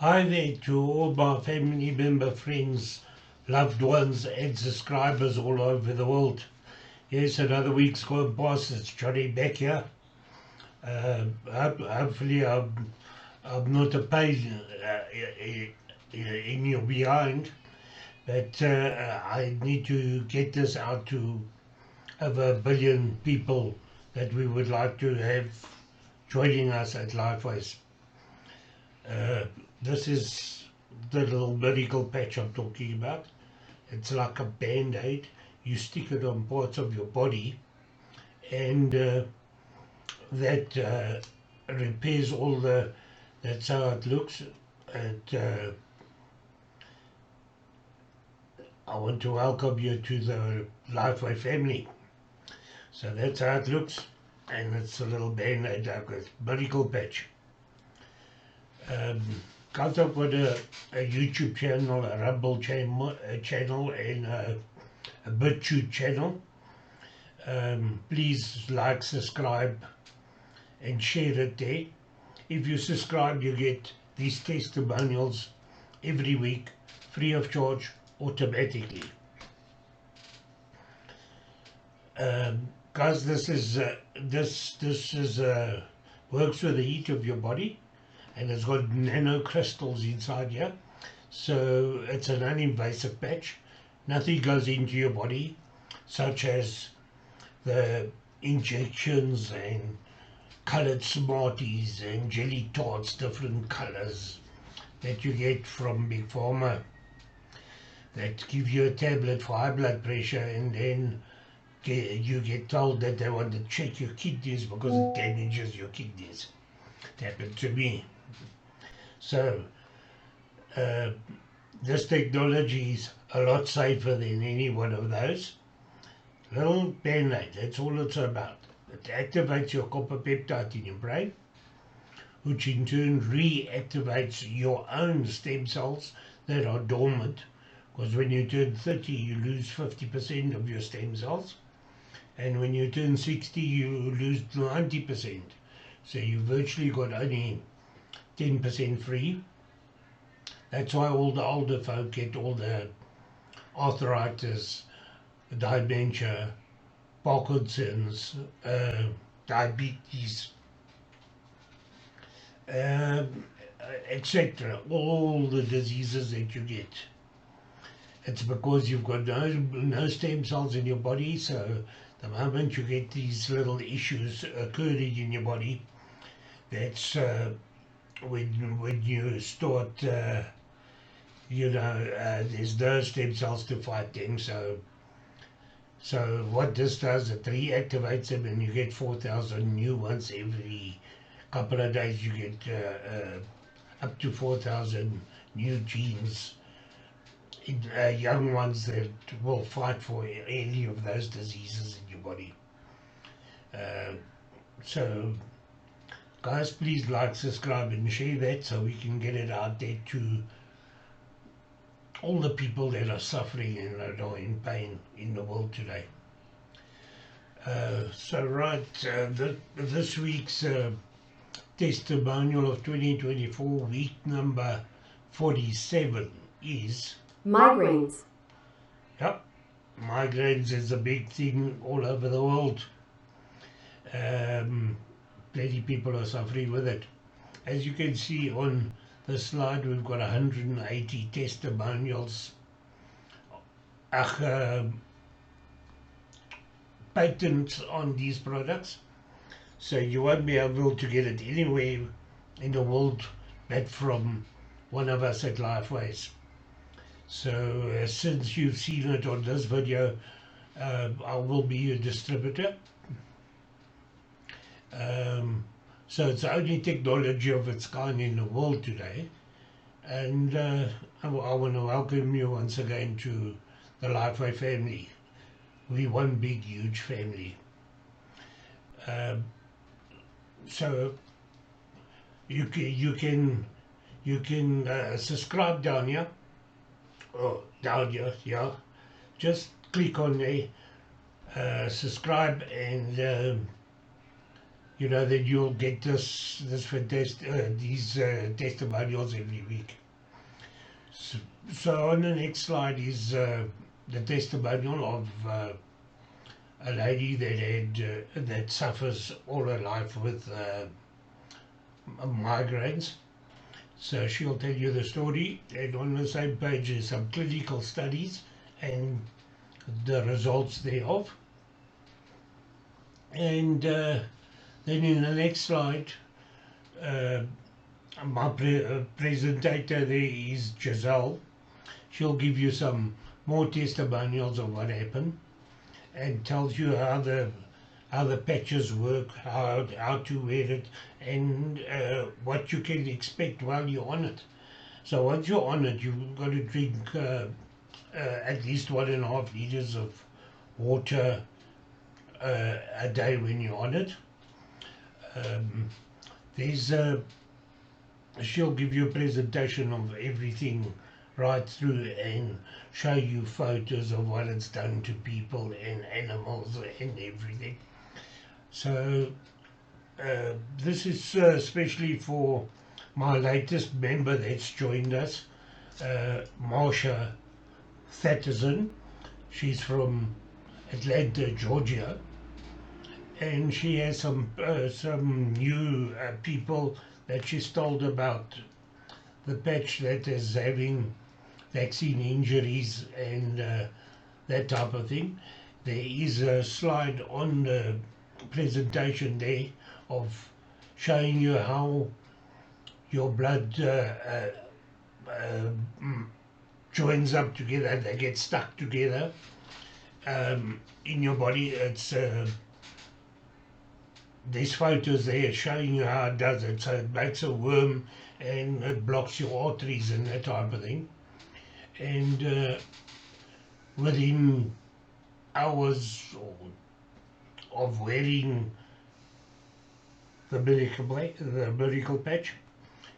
Hi there to all my family member, friends, loved ones and subscribers all over the world. Yes, another week's gone past. It's Johnny back here. Hopefully I'm not a pain in your behind, but I need to get this out to over 1 billion people that we would like to have joining us at Lifeways. This is the little medical patch I'm talking about. It's like a band-aid. You stick it on parts of your body, and that repairs all the. That's how it looks. I want to welcome you to the Lifeway family. So that's how it looks, and it's a little band-aid, like a medical patch. Guys, I've got a YouTube channel, a Rumble channel, and a BitChute channel. Please like, subscribe, and share it there. If you subscribe, you get these testimonials every week, free of charge, automatically. Guys, this is works with the heat of your body, and it's got nanocrystals inside here, so it's an uninvasive patch. Nothing goes into your body, such as the injections and coloured Smarties and jelly tarts, different colours that you get from Big Pharma, that give you a tablet for high blood pressure, and then you get told that they want to check your kidneys because it damages your kidneys. It happened to me. So this technology is a lot safer than any one of those. Little band-aid, that's all it's about. It activates your copper peptide in your brain, which in turn reactivates your own stem cells that are dormant, because when you turn 30 you lose 50% of your stem cells, and when you turn 60 you lose 90%. So you virtually got only 10% free. That's why all the older folk get all the arthritis, dementia, Parkinson's, diabetes, etc. All the diseases that you get. It's because you've got no stem cells in your body, so the moment you get these little issues occurring in your body, that's when you start, there's no stem cells to fight them. So what this does, it reactivates them, and you get 4,000 new ones every couple of days. You get up to 4,000 new genes, young ones that will fight for any of those diseases in your body. So guys, please like, subscribe and share that so we can get it out there to all the people that are suffering and are in pain in the world today. This week's testimonial of 2024, week number 47, is migraines. Yep, migraines is a big thing all over the world. Plenty of people are suffering with it. As you can see on the slide, we've got 180 testimonials, patents on these products, so you won't be able to get it anywhere in the world but from one of us at Lifeways. So since you've seen it on this video, I will be your distributor. So it's the only technology of its kind in the world today, and I want to welcome you once again to the Lifeway family. We one big huge family. So you can subscribe down here, yeah. Just click on there, subscribe, and you know, that you'll get this fantastic these testimonials every week. So on the next slide is the testimonial of a lady that that suffers all her life with migraines. So she'll tell you the story, and on the same page is some clinical studies and the results thereof. And then in the next slide, my presentator there is Giselle. She'll give you some more testimonials of what happened and tells you how the patches work, how to wear it, and what you can expect while you're on it. So once you're on it, you've got to drink at least 1.5 liters of water a day when you're on it. She'll give you a presentation of everything right through and show you photos of what it's done to people and animals and everything. So this is especially for my latest member that's joined us, Marsha Thatterson. She's from Atlanta, Georgia, and she has some new people that she's told about the patch that is having vaccine injuries and that type of thing. There is a slide on the presentation there of showing you how your blood joins up together. They get stuck together in your body. There's photos there showing you how it does it. So it makes a worm and it blocks your arteries and that type of thing. And within hours of wearing the miracle patch,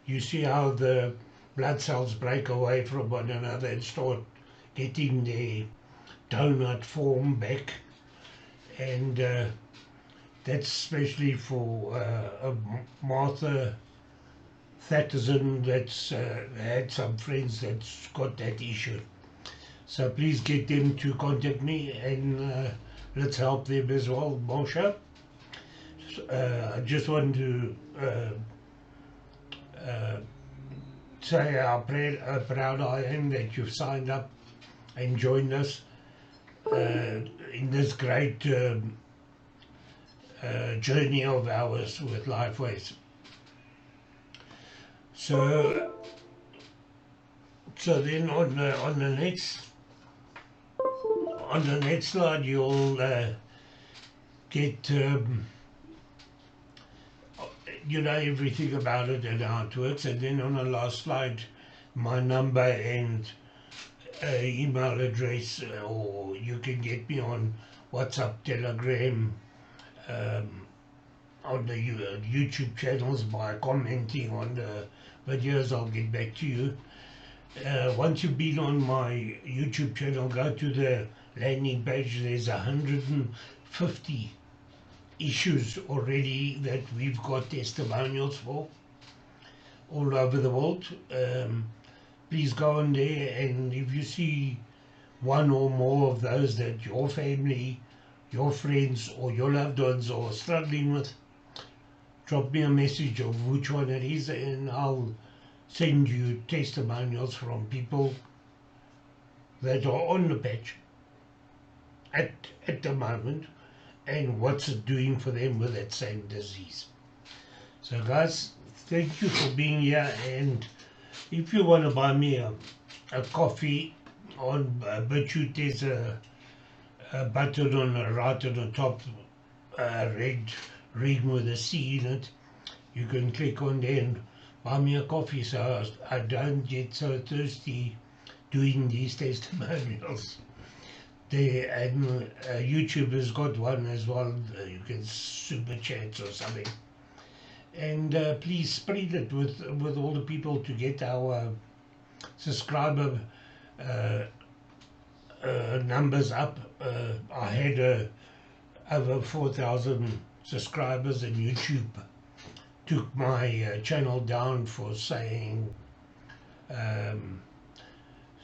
you see how the blood cells break away from one another and start getting their donut form back. And that's especially for Martha Thatterson that's had some friends that's got that issue. So please get them to contact me and let's help them as well, Marsha. I just want to say how proud I am that you've signed up and joined us in this great journey of ours with Lifeways. So then on the next slide you'll get you know everything about it and how it works, and then on the last slide my number and email address, or you can get me on WhatsApp, Telegram, on the YouTube channels by commenting on the videos. I'll get back to you. Once you've been on my YouTube channel, go to the landing page. There's 150 issues already that we've got testimonials for all over the world. Please go on there, and if you see one or more of those that your family, your friends or your loved ones are struggling with, drop me a message of which one it is and I'll send you testimonials from people that are on the patch at the moment and what's it doing for them with that same disease. So guys, thank you for being here, and if you want to buy me a coffee, on BitChute there's a button on the right on the top, red ring with a C in it. You can click on there and buy me a coffee so I don't get so thirsty doing these testimonials. And YouTube has got one as well. You can super chat or something, and please spread it with all the people to get our subscriber numbers up. I had over 4,000 subscribers, and YouTube took my channel down for saying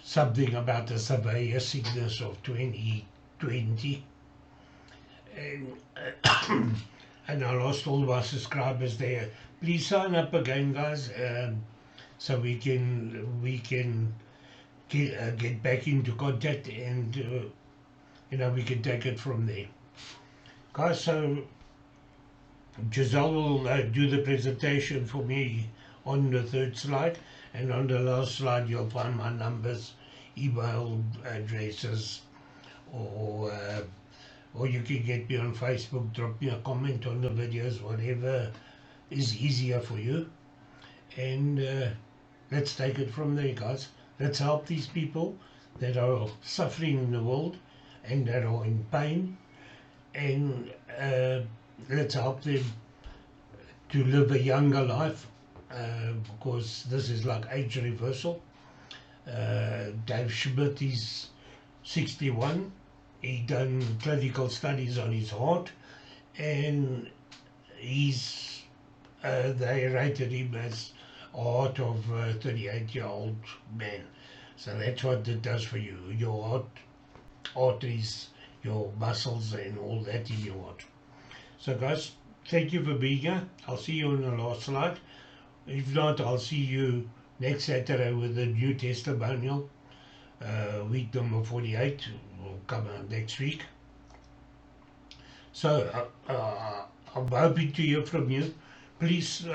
something about the severe sickness of 2020, and and I lost all my subscribers there. Please sign up again, guys, so we can get back into contact, and we can take it from there, guys. So Giselle will do the presentation for me on the third slide, and on the last slide you'll find my numbers, email addresses, or you can get me on Facebook, drop me a comment on the videos, whatever is easier for you, and let's take it from there, guys. Let's help these people that are suffering in the world and that are in pain, and let's help them to live a younger life, because this is like age reversal. Dave Schmidt is 61. He done clinical studies on his heart, and they rated him as a heart of a 38-year-old man. So that's what it does for you. Your heart, arteries, your muscles, and all that in your heart. So guys, thank you for being here. I'll see you on the last slide. If not, I'll see you next Saturday with a new testimonial. Week number 48 will come out next week. So I'm hoping to hear from you. Please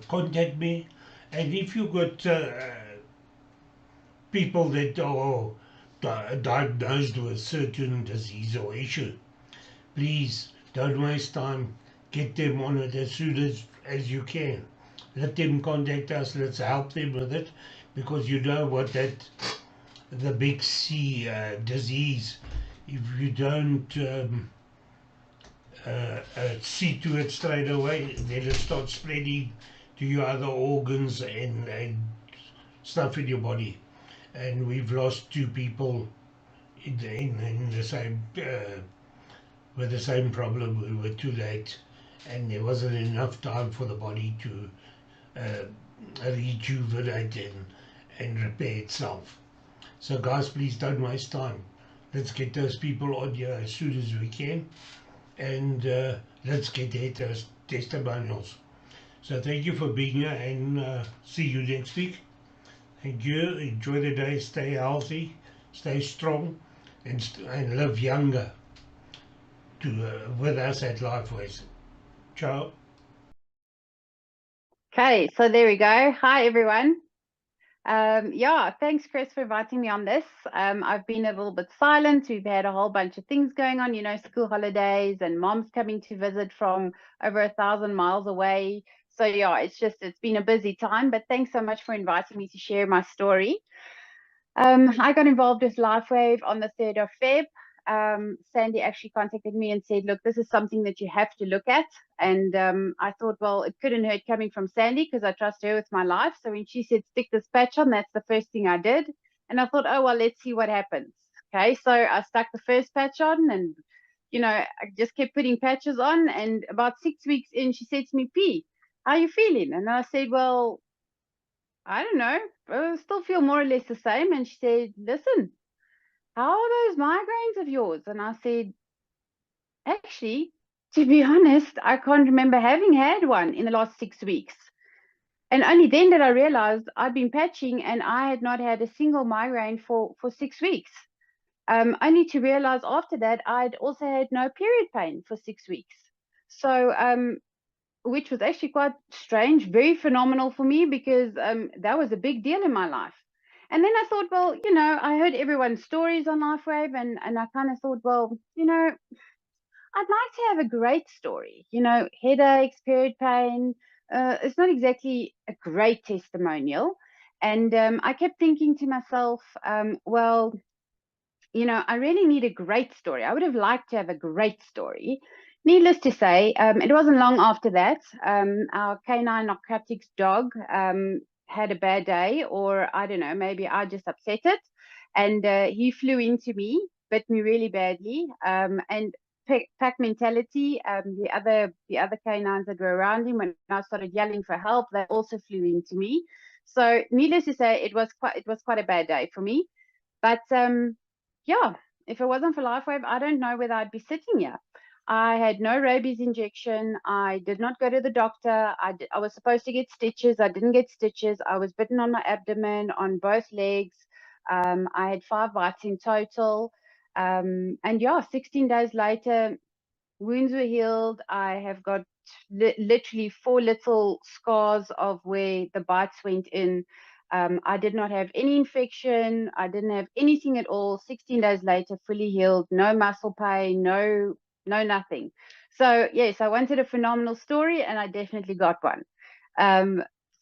contact me. And if you've got people that are diagnosed with certain disease or issue, please don't waste time. Get them on it as soon as you can. Let them contact us. Let's help them with it, because you know what the big C disease, if you don't see to it straight away, then it starts spreading to your other organs and stuff in your body. And we've lost 2 people in the same with the same problem. We were too late, and there wasn't enough time for the body to rejuvenate and repair itself. So guys, please don't waste time. Let's get those people on here as soon as we can, and let's get their testimonials. So thank you for being here, and see you next week. Thank you. Enjoy the day. Stay healthy, stay strong, and live younger with us at Lifeways. Ciao. Okay, so there we go. Hi, everyone. Yeah, thanks, Chris, for inviting me on this. I've been a little bit silent. We've had a whole bunch of things going on, school holidays and mom's coming to visit from over 1,000 miles away. So yeah, it's been a busy time, but thanks so much for inviting me to share my story. I got involved with LifeWave on the 3rd of Feb. Sandy actually contacted me and said, look, this is something that you have to look at. And I thought, well, it couldn't hurt coming from Sandy because I trust her with my life. So when she said, stick this patch on, that's the first thing I did. And I thought, oh, well, let's see what happens. Okay, so I stuck the first patch on, and, I just kept putting patches on. And about 6 weeks in, she said to me, P, how are you feeling? And I said, well, I don't know, I still feel more or less the same. And she said, listen, how are those migraines of yours? And I said, actually, to be honest, I can't remember having had one in the last 6 weeks. And only then did I realize I'd been patching and I had not had a single migraine for 6 weeks. Only to realize after that I'd also had no period pain for 6 weeks. So, which was actually quite strange, very phenomenal for me, because that was a big deal in my life. And then I thought, well, I heard everyone's stories on LifeWave, and I kind of thought, well, I'd like to have a great story, headaches, period pain. It's not exactly a great testimonial. And I kept thinking to myself, well, I really need a great story. I would have liked to have a great story. Needless to say, it wasn't long after that. Our canine narcotics dog had a bad day, or I don't know, maybe I just upset it. And he flew into me, bit me really badly. And pack mentality. The other canines that were around him, when I started yelling for help, they also flew into me. So needless to say, it was quite a bad day for me. But yeah, if it wasn't for LifeWave, I don't know whether I'd be sitting here. I had no rabies injection. I did not go to the doctor. I was supposed to get stitches. I didn't get stitches. I was bitten on my abdomen, on both legs. I had 5 bites in total. And yeah, 16 days later, wounds were healed. I have got literally 4 little scars of where the bites went in. I did not have any infection. I didn't have anything at all. 16 days later, fully healed, no muscle pain, no nothing. So yes, I wanted a phenomenal story, and I definitely got one.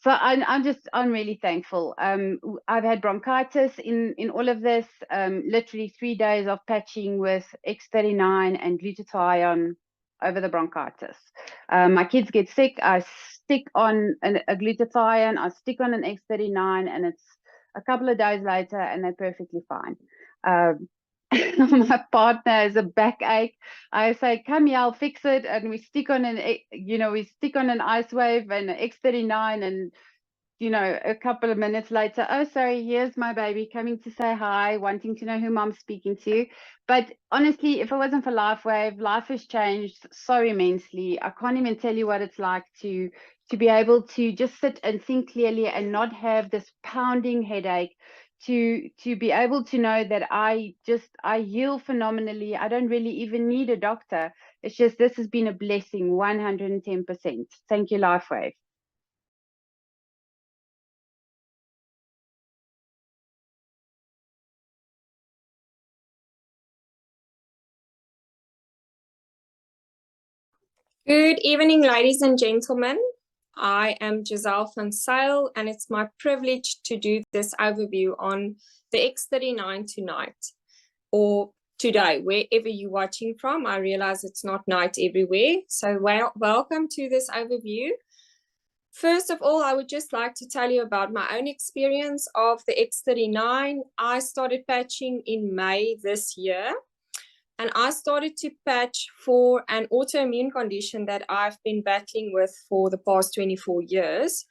So I'm really thankful. I've had bronchitis in all of this. Literally 3 days of patching with X39 and glutathione over the bronchitis. My kids get sick. I stick on a glutathione. I stick on an X39, and it's a couple of days later, and they're perfectly fine. My partner has a backache. I say, come here, I'll fix it. And we stick on an ice wave and an X39, and a couple of minutes later, oh, sorry, here's my baby coming to say hi, wanting to know who mom's speaking to. But honestly, if it wasn't for LifeWave, life has changed so immensely. I can't even tell you what it's like to be able to just sit and think clearly and not have this pounding headache, to be able to know that I heal phenomenally. I don't really even need a doctor. It's just, this has been a blessing, 110%. Thank you, LifeWave. Good evening, ladies and gentlemen. I am Giselle van Zyl, and it's my privilege to do this overview on the X39 tonight, or today, wherever you're watching from. I realize it's not night everywhere, so welcome to this overview. First of all, I would just like to tell you about my own experience of the X39. I started patching in May this year. And I started to patch for an autoimmune condition that I've been battling with for the past 24 years.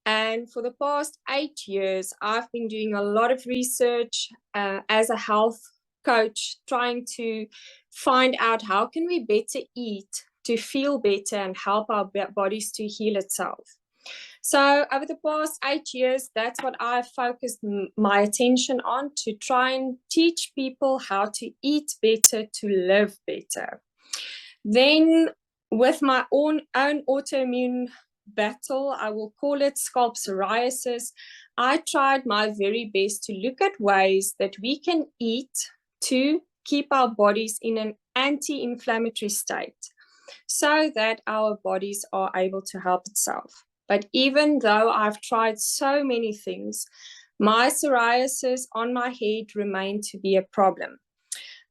And for the past 8 years, I've been doing a lot of research as a health coach, trying to find out how can we better eat to feel better and help our bodies to heal itself. So over the past 8 years, that's what I've focused my attention on, to try and teach people how to eat better, to live better. Then with my own autoimmune battle, I will call it scalp psoriasis, I tried my very best to look at ways that we can eat to keep our bodies in an anti-inflammatory state so that our bodies are able to help itself. But even though I've tried so many things, my psoriasis on my head remained to be a problem.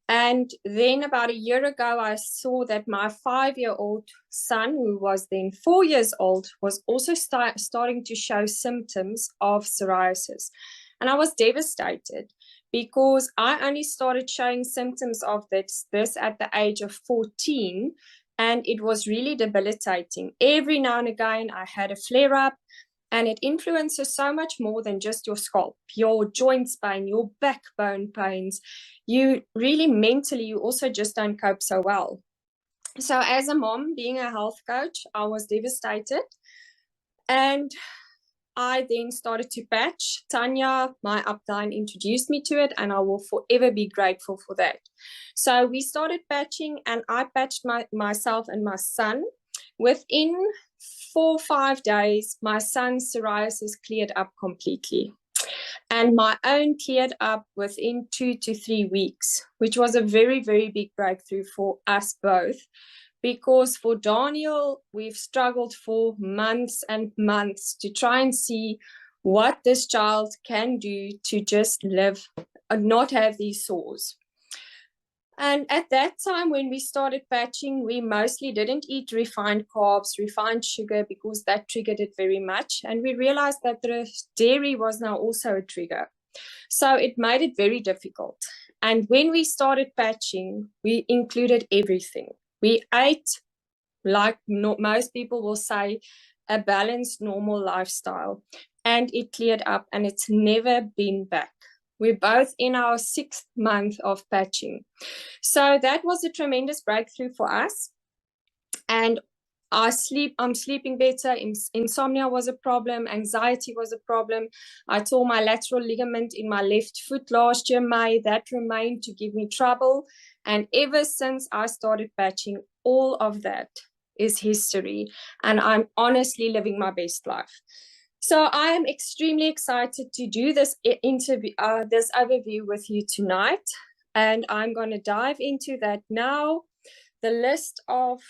And then about a year ago, I saw that my 5-year-old son, who was then 4 years old, was also starting to show symptoms of psoriasis. And I was devastated, because I only started showing symptoms of this at the age of 14. And it was really debilitating. Every now and again, I had a flare-up, and it influences so much more than just your scalp, your joints pain, your backbone pains. You really mentally, you also just don't cope so well. So as a mom, being a health coach, I was devastated. And I then started to patch. Tanya, my upline, introduced me to it, and I will forever be grateful for that. So we started patching, and I patched myself and my son. Within 4 or 5 days, my son's psoriasis cleared up completely. And my own cleared up within 2 to 3 weeks, which was a very, very big breakthrough for us both. Because for Daniel, we've struggled for months and months to try and see what this child can do to just live and not have these sores. And at that time, when we started patching, we mostly didn't eat refined carbs, refined sugar, because that triggered it very much. And we realized that the dairy was now also a trigger. So it made it very difficult. And when we started patching, we included everything. We ate, like most people will say, a balanced, normal lifestyle. And it cleared up, and it's never been back. We're both in our 6th month of patching. So that was a tremendous breakthrough for us. And I'm sleeping better. Insomnia was a problem. Anxiety was a problem. I tore my lateral ligament in my left foot last year, May. That remained to give me trouble. And ever since I started patching, all of that is history. And I'm honestly living my best life. So I am extremely excited to do this interview, this overview with you tonight. And I'm going to dive into that now. The list of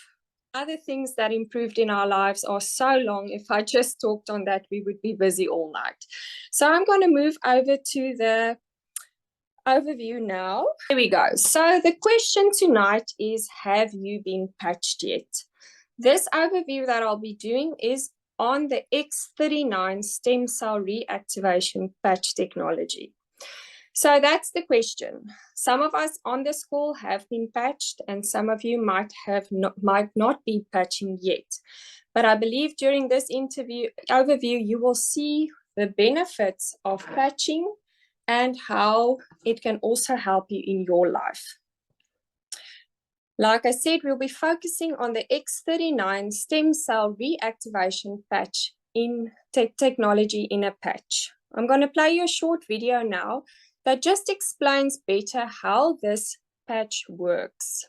other things that improved in our lives are so long. If I just talked on that, we would be busy all night. So I'm going to move over to the overview now. Here we go. So the question tonight is, have you been patched yet? This overview that I'll be doing is on the X39 stem cell reactivation patch technology. So that's the question. Some of us on this call have been patched, and some of you might not be patching yet. But I believe during this overview, you will see the benefits of patching and how it can also help you in your life. Like I said, we'll be focusing on the X39 stem cell reactivation patch in technology in a patch. I'm going to play you a short video now that just explains better how this patch works.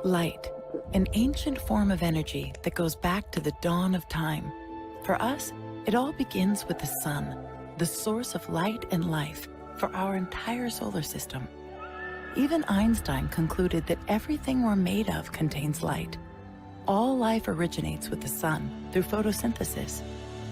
Light, an ancient form of energy that goes back to the dawn of time. For us, it all begins with the sun, the source of light and life for our entire solar system. Even Einstein concluded that everything we're made of contains light. All life originates with the sun through photosynthesis.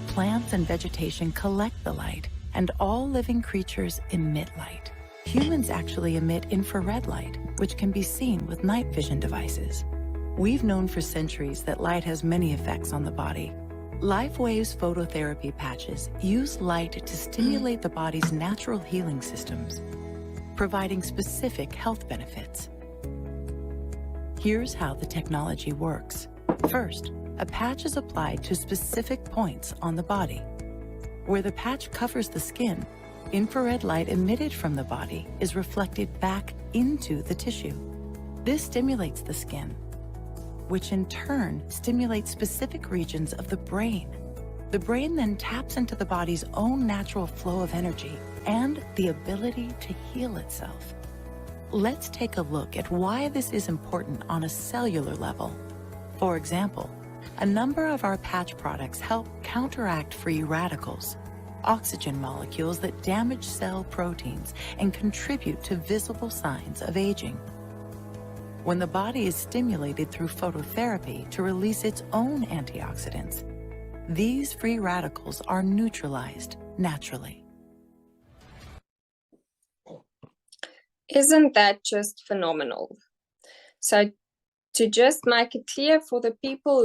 Plants and vegetation collect the light, and all living creatures emit light. Humans actually emit infrared light, which can be seen with night vision devices. We've known for centuries that light has many effects on the body. LifeWave's phototherapy patches use light to stimulate the body's natural healing systems, providing specific health benefits. Here's how the technology works. First, a patch is applied to specific points on the body. Where the patch covers the skin, infrared light emitted from the body is reflected back into the tissue. This stimulates the skin, which in turn stimulates specific regions of the brain. The brain then taps into the body's own natural flow of energy and the ability to heal itself. Let's take a look at why this is important on a cellular level. For example, a number of our patch products help counteract free radicals, oxygen molecules that damage cell proteins and contribute to visible signs of aging. When the body is stimulated through phototherapy to release its own antioxidants, these free radicals are neutralized naturally. Isn't that just phenomenal? So to just make it clear for the people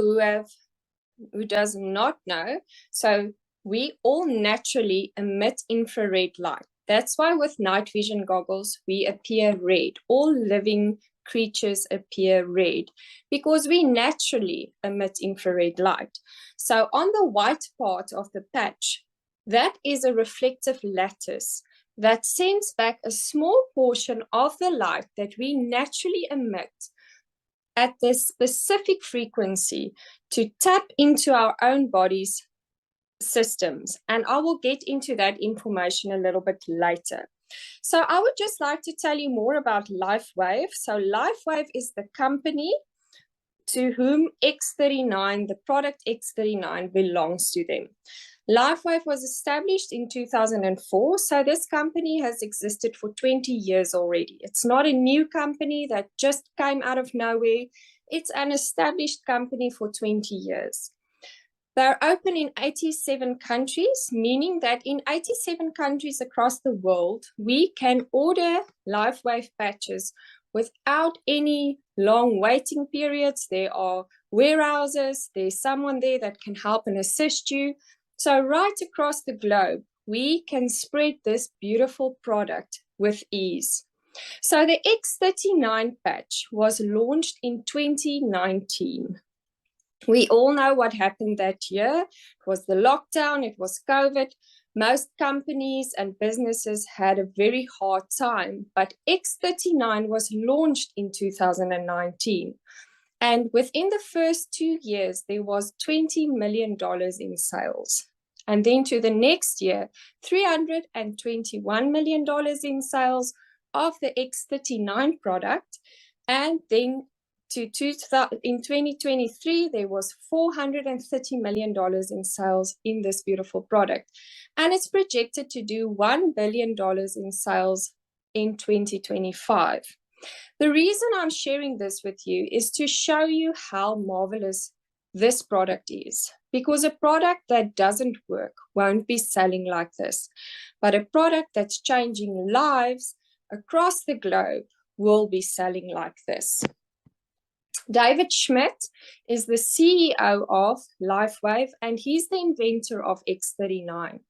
who does not know, so we all naturally emit infrared light. That's why with night vision goggles, we appear red. All living creatures appear red because we naturally emit infrared light. So on the white part of the patch, that is a reflective lattice that sends back a small portion of the light that we naturally emit at this specific frequency to tap into our own body's systems. And I will get into that information a little bit later. So I would just like to tell you more about LifeWave. So LifeWave is the company to whom X39, the product X39, belongs to them. LifeWave was established in 2004, so this company has existed for 20 years already. It's not a new company that just came out of nowhere. It's an established company for 20 years. They're open in 87 countries, meaning that in 87 countries across the world, we can order LifeWave patches without any long waiting periods. There are warehouses, there's someone there that can help and assist you. So right across the globe, we can spread this beautiful product with ease. So the X39 patch was launched in 2019. We all know what happened that year. It was the lockdown, it was COVID. Most companies and businesses had a very hard time, but X39 was launched in 2019. And within the first 2 years, there was $20 million in sales. And then to the next year, $321 million in sales of the X39 product. And then in 2023, there was $430 million in sales in this beautiful product. And it's projected to do $1 billion in sales in 2025. The reason I'm sharing this with you is to show you how marvelous this product is, because a product that doesn't work won't be selling like this, but a product that's changing lives across the globe will be selling like this. David Schmidt is the CEO of LifeWave, and he's the inventor of X39.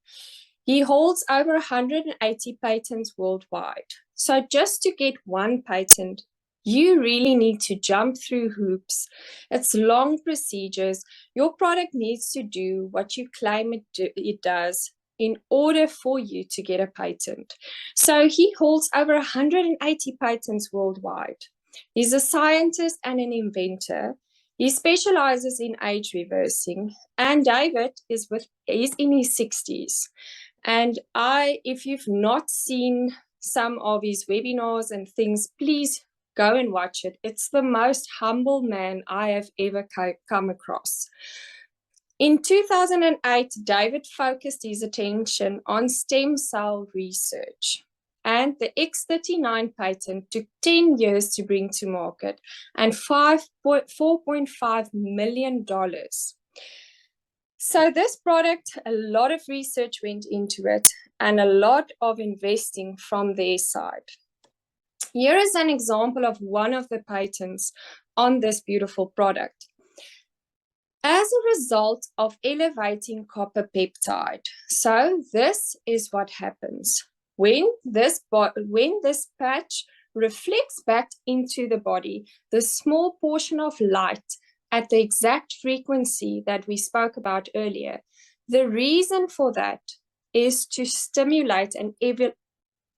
He holds over 180 patents worldwide. So just to get one patent, you really need to jump through hoops. It's long procedures. Your product needs to do what you claim it does in order for you to get a patent. So he holds over 180 patents worldwide. He's a scientist and an inventor. He specializes in age reversing, and David is in his 60s. And if you've not seen some of his webinars and things, please go and watch it. It's the most humble man I have ever come across. In 2008, David focused his attention on stem cell research. And the X39 patent took 10 years to bring to market and $4.5 million. So this product, a lot of research went into it and a lot of investing from their side. Here is an example of one of the patents on this beautiful product. As a result of elevating copper peptide, so this is what happens. When this patch reflects back into the body, the small portion of light at the exact frequency that we spoke about earlier, the reason for that is to stimulate and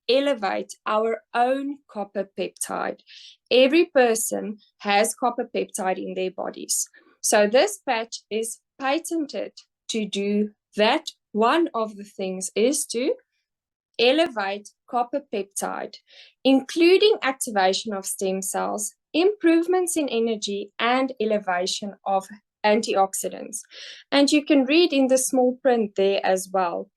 elevate our own copper peptide. Every person has copper peptide in their bodies. So this patch is patented to do that. One of the things is to elevate copper peptide, including activation of stem cells, improvements in energy, and elevation of antioxidants. And you can read in the small print there as well.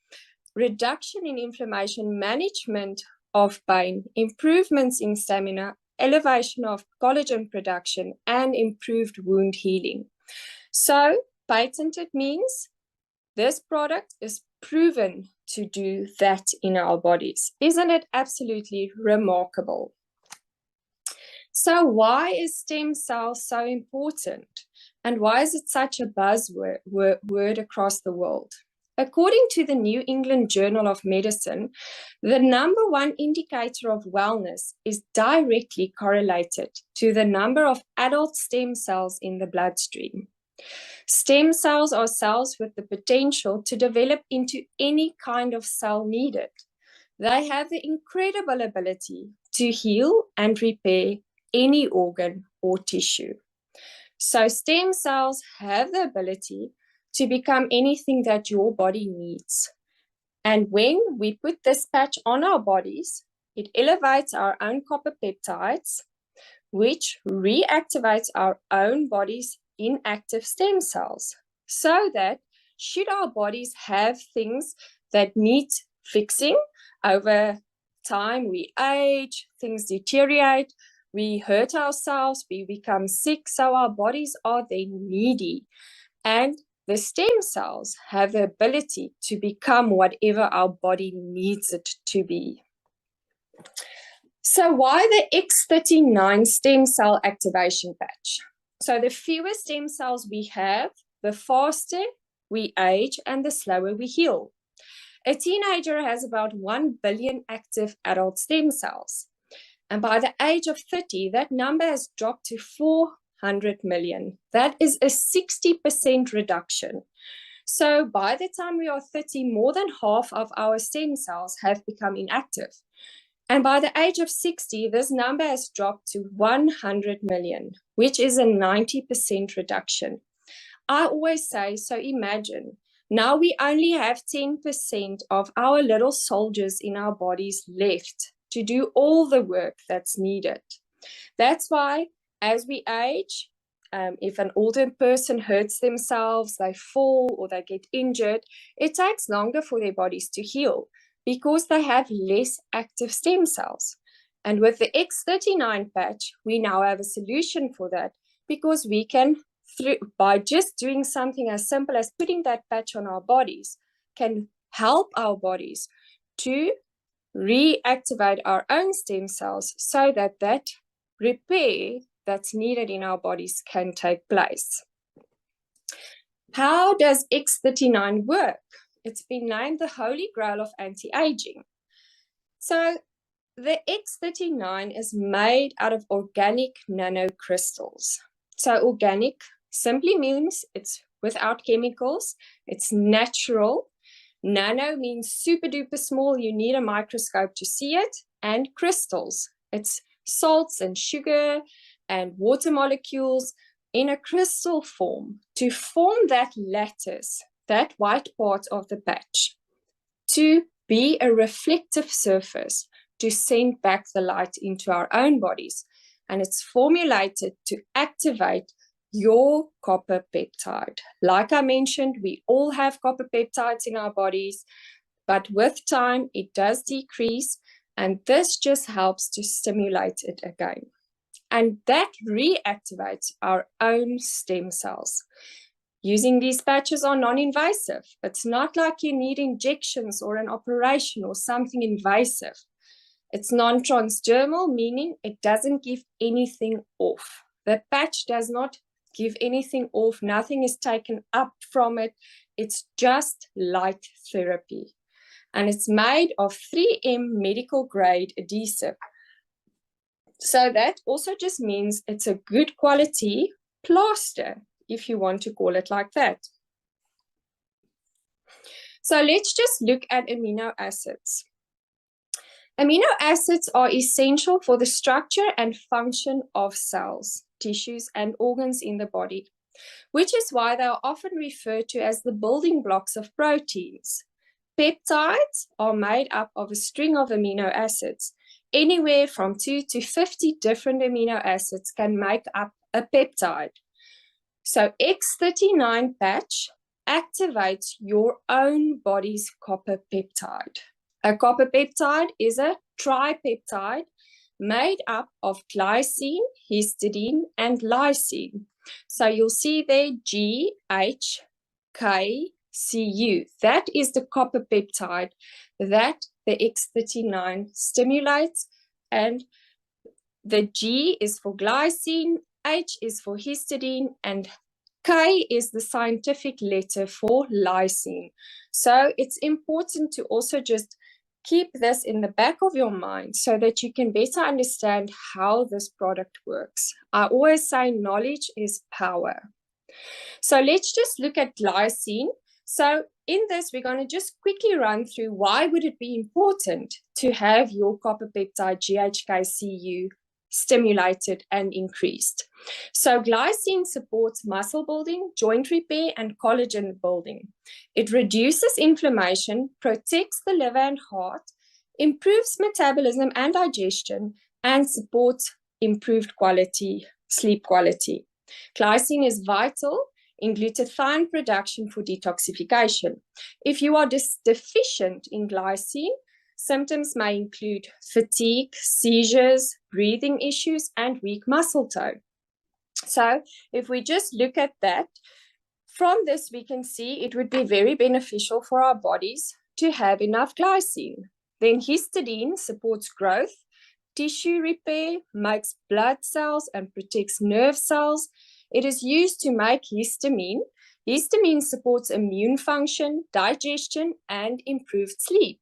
Reduction in inflammation, management of pain, improvements in stamina, elevation of collagen production, and improved wound healing. So patented means this product is proven to do that in our bodies. Isn't it absolutely remarkable? So why is stem cells so important? And why is it such a buzzword across the world? According to the New England Journal of Medicine, the number one indicator of wellness is directly correlated to the number of adult stem cells in the bloodstream. Stem cells are cells with the potential to develop into any kind of cell needed. They have the incredible ability to heal and repair any organ or tissue. So stem cells have the ability to become anything that your body needs. And when we put this patch on our bodies, it elevates our own copper peptides, which reactivates our own body's inactive stem cells, so that should our bodies have things that need fixing over time, we age, things deteriorate, we hurt ourselves, we become sick, so our bodies are then needy. And the stem cells have the ability to become whatever our body needs it to be. So why the X39 stem cell activation patch? So the fewer stem cells we have, the faster we age and the slower we heal. A teenager has about 1 billion active adult stem cells. And by the age of 30, that number has dropped to 400 million. That is a 60% reduction. So by the time we are 30, more than half of our stem cells have become inactive. And by the age of 60, this number has dropped to 100 million, which is a 90% reduction. I always say, so imagine, now we only have 10% of our little soldiers in our bodies left to do all the work that's needed. That's why as we age, if an older person hurts themselves, they fall or they get injured, it takes longer for their bodies to heal because they have less active stem cells. And with the X39 patch, we now have a solution for that because we can, by just doing something as simple as putting that patch on our bodies, can help our bodies to reactivate our own stem cells so that that repair that's needed in our bodies can take place. How does X39 work? It's been named the holy grail of anti-aging. So the X39 is made out of organic nanocrystals. So organic simply means it's without chemicals, it's natural. Nano means super duper small, you need a microscope to see it, and crystals. It's salts and sugar and water molecules in a crystal form to form that lattice, that white part of the patch, to be a reflective surface to send back the light into our own bodies. And it's formulated to activate your copper peptide. Like I mentioned, we all have copper peptides in our bodies, but with time it does decrease, and this just helps to stimulate it again. And that reactivates our own stem cells. Using these patches are non-invasive. It's not like you need injections or an operation or something invasive. It's non-transdermal, meaning it doesn't give anything off. The patch does not give anything off. Nothing is taken up from it. It's just light therapy. And it's made of 3M medical grade adhesive. So that also just means it's a good quality plaster, if you want to call it like that. So let's just look at amino acids. Amino acids are essential for the structure and function of cells, tissues, and organs in the body, which is why they are often referred to as the building blocks of proteins. Peptides are made up of a string of amino acids. Anywhere from 2 to 50 different amino acids can make up a peptide. So X39 patch activates your own body's copper peptide. A copper peptide is a tripeptide made up of glycine, histidine, and lysine. So you'll see there GHKCU. That is the copper peptide that the X39 stimulates. And the G is for glycine, H is for histidine, and K is the scientific letter for lysine. So it's important to also just keep this in the back of your mind so that you can better understand how this product works. I always say knowledge is power. So let's just look at glycine. So in this, we're going to just quickly run through why would it be important to have your copper peptide GHKCU stimulated and increased. So glycine supports muscle building, joint repair, and collagen building. It reduces inflammation, protects the liver and heart, improves metabolism and digestion, and supports improved sleep quality. Glycine is vital in glutathione production for detoxification. If you are deficient in glycine, symptoms may include fatigue, seizures, breathing issues, and weak muscle tone. So if we just look at that, from this we can see it would be very beneficial for our bodies to have enough glycine. Then histidine supports growth, tissue repair, makes blood cells, and protects nerve cells. It is used to make histamine, Histamine supports immune function, digestion, and improved sleep.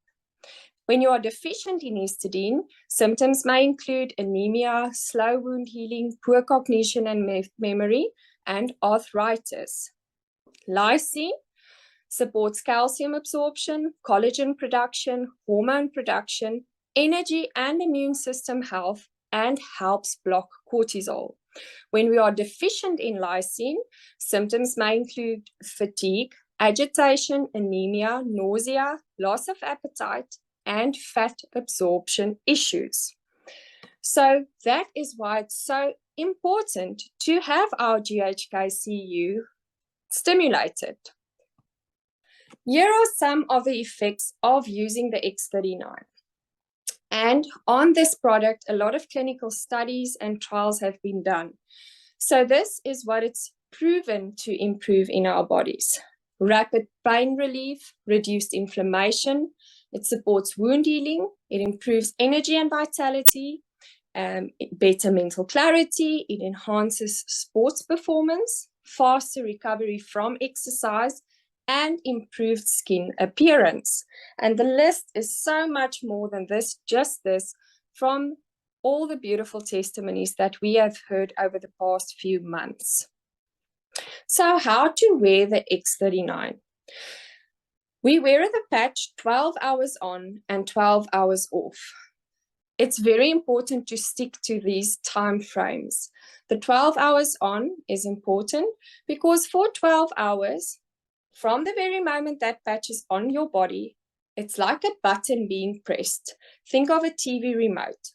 When you are deficient in histidine, symptoms may include anemia, slow wound healing, poor cognition and memory, and arthritis. Lysine supports calcium absorption, collagen production, hormone production, energy and immune system health, and helps block cortisol. When we are deficient in lysine, symptoms may include fatigue, agitation, anemia, nausea, loss of appetite, and fat absorption issues. So that is why it's so important to have our GHK-Cu stimulated. Here are some of the effects of using the X39. And on this product, a lot of clinical studies and trials have been done. So this is what it's proven to improve in our bodies. Rapid pain relief, reduced inflammation, it supports wound healing, it improves energy and vitality, better mental clarity, it enhances sports performance, faster recovery from exercise, and improved skin appearance. And the list is so much more than this, just this, from all the beautiful testimonies that we have heard over the past few months. So how to wear the X39? We wear the patch 12 hours on and 12 hours off. It's very important to stick to these time frames. The 12 hours on is important because for 12 hours, from the very moment that patch is on your body, it's like a button being pressed. Think of a TV remote.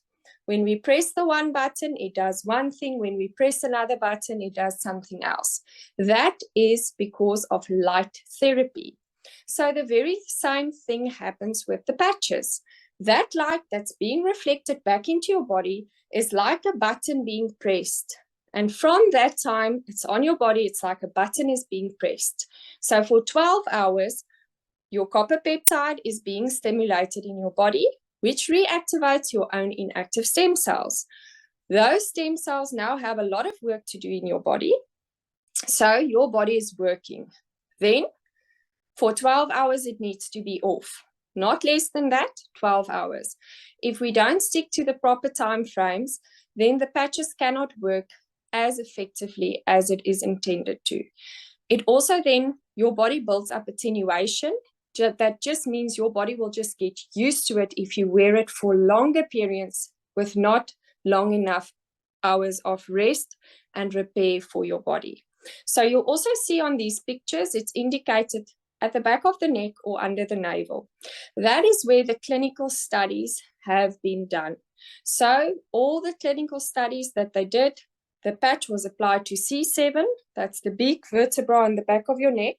When we press the one button, it does one thing. When we press another button, it does something else. That is because of light therapy. So the very same thing happens with the patches. That light that's being reflected back into your body is like a button being pressed. And from that time, it's on your body, it's like a button is being pressed. So for 12 hours, your copper peptide is being stimulated in your body, which reactivates your own inactive stem cells. Those stem cells now have a lot of work to do in your body. So your body is working. Then for 12 hours, it needs to be off. Not less than that, 12 hours. If we don't stick to the proper time frames, then the patches cannot work as effectively as it is intended to. It also then, your body builds up attenuation. That just means your body will just get used to it if you wear it for longer periods with not long enough hours of rest and repair for your body. So you'll also see on these pictures, it's indicated at the back of the neck or under the navel. That is where the clinical studies have been done. So all the clinical studies that they did, the patch was applied to C7, that's the big vertebra on the back of your neck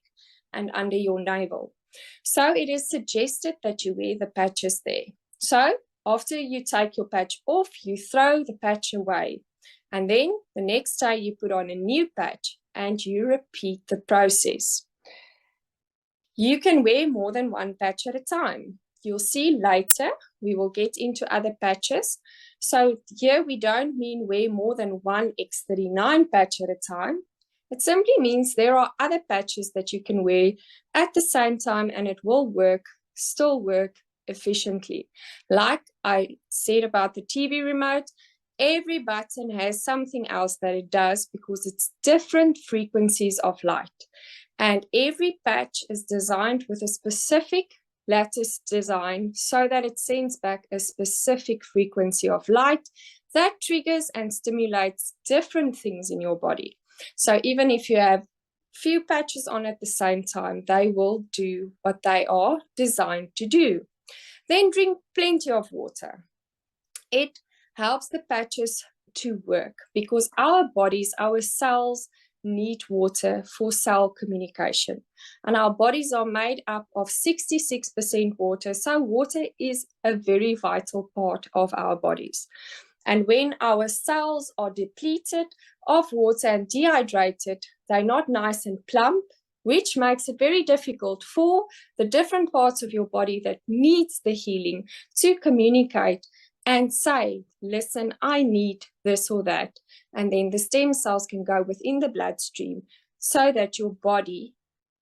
and under your navel. So it is suggested that you wear the patches there. So after you take your patch off, you throw the patch away. And then the next day you put on a new patch and you repeat the process. You can wear more than one patch at a time. You'll see later, we will get into other patches. So here we don't mean wear more than one X39 patch at a time. It simply means there are other patches that you can wear at the same time and it will work, still work efficiently. Like I said about the TV remote, every button has something else that it does because it's different frequencies of light. And every patch is designed with a specific lattice design so that it sends back a specific frequency of light that triggers and stimulates different things in your body. So even if you have few patches on at the same time, they will do what they are designed to do. Then drink plenty of water. It helps the patches to work because our bodies, our cells need water for cell communication. And our bodies are made up of 66% water. So water is a very vital part of our bodies. And when our cells are depleted of water and dehydrated, they're not nice and plump, which makes it very difficult for the different parts of your body that needs the healing to communicate and say, listen, I need this or that. And then the stem cells can go within the bloodstream so that your body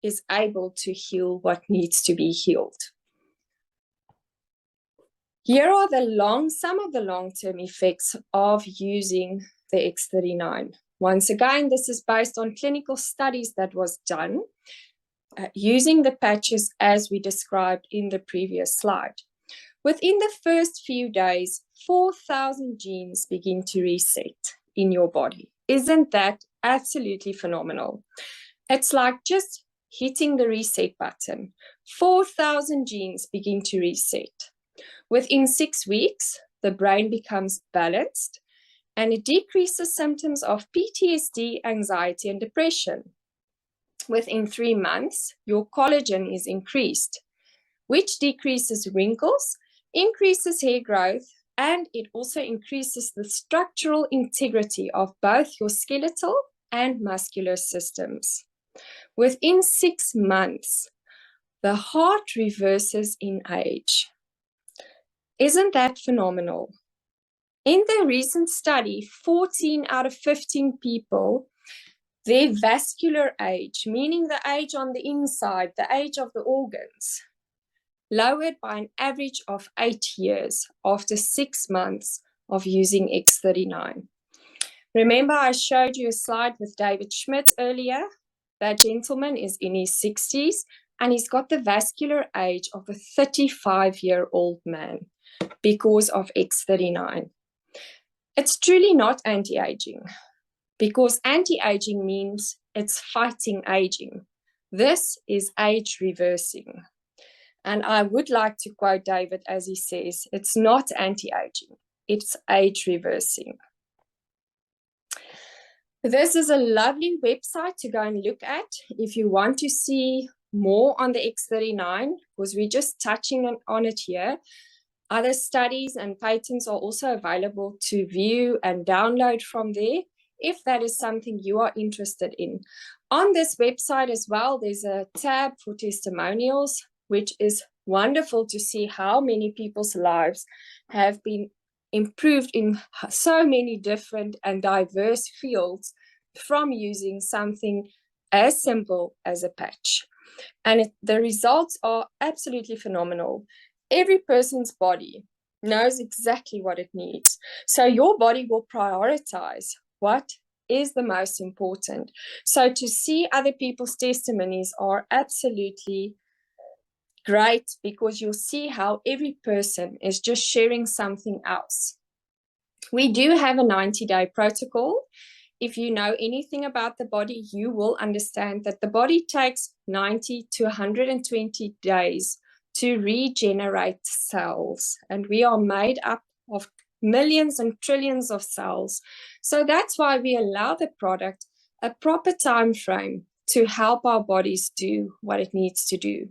is able to heal what needs to be healed. Here are some of the long-term effects of using the X39. Once again, this is based on clinical studies that was done using the patches as we described in the previous slide. Within the first few days, 4,000 genes begin to reset in your body. Isn't that absolutely phenomenal? It's like just hitting the reset button. 4,000 genes begin to reset. Within 6 weeks, the brain becomes balanced and it decreases symptoms of PTSD, anxiety, and depression. Within 3 months, your collagen is increased, which decreases wrinkles, increases hair growth, and it also increases the structural integrity of both your skeletal and muscular systems. Within 6 months, the heart reverses in age. Isn't that phenomenal? In the recent study, 14 out of 15 people, their vascular age, meaning the age on the inside, the age of the organs, lowered by an average of 8 years after 6 months of using X39. Remember, I showed you a slide with David Schmidt earlier. That gentleman is in his 60s and he's got the vascular age of a 35-year-old man because of X39. It's truly not anti-aging, because anti-aging means it's fighting aging. This is age reversing. And I would like to quote David as he says, it's not anti-aging, it's age reversing. This is a lovely website to go and look at if you want to see more on the X39, because we're just touching on it here. Other studies and patents are also available to view and download from there if that is something you are interested in. On this website as well, there's a tab for testimonials, which is wonderful to see how many people's lives have been improved in so many different and diverse fields from using something as simple as a patch. And the results are absolutely phenomenal. Every person's body knows exactly what it needs. So your body will prioritize what is the most important. So to see other people's testimonies are absolutely great, because you'll see how every person is just sharing something else. We do have a 90-day protocol. If you know anything about the body, you will understand that the body takes 90 to 120 days to regenerate cells. And we are made up of millions and trillions of cells. So that's why we allow the product a proper time frame to help our bodies do what it needs to do.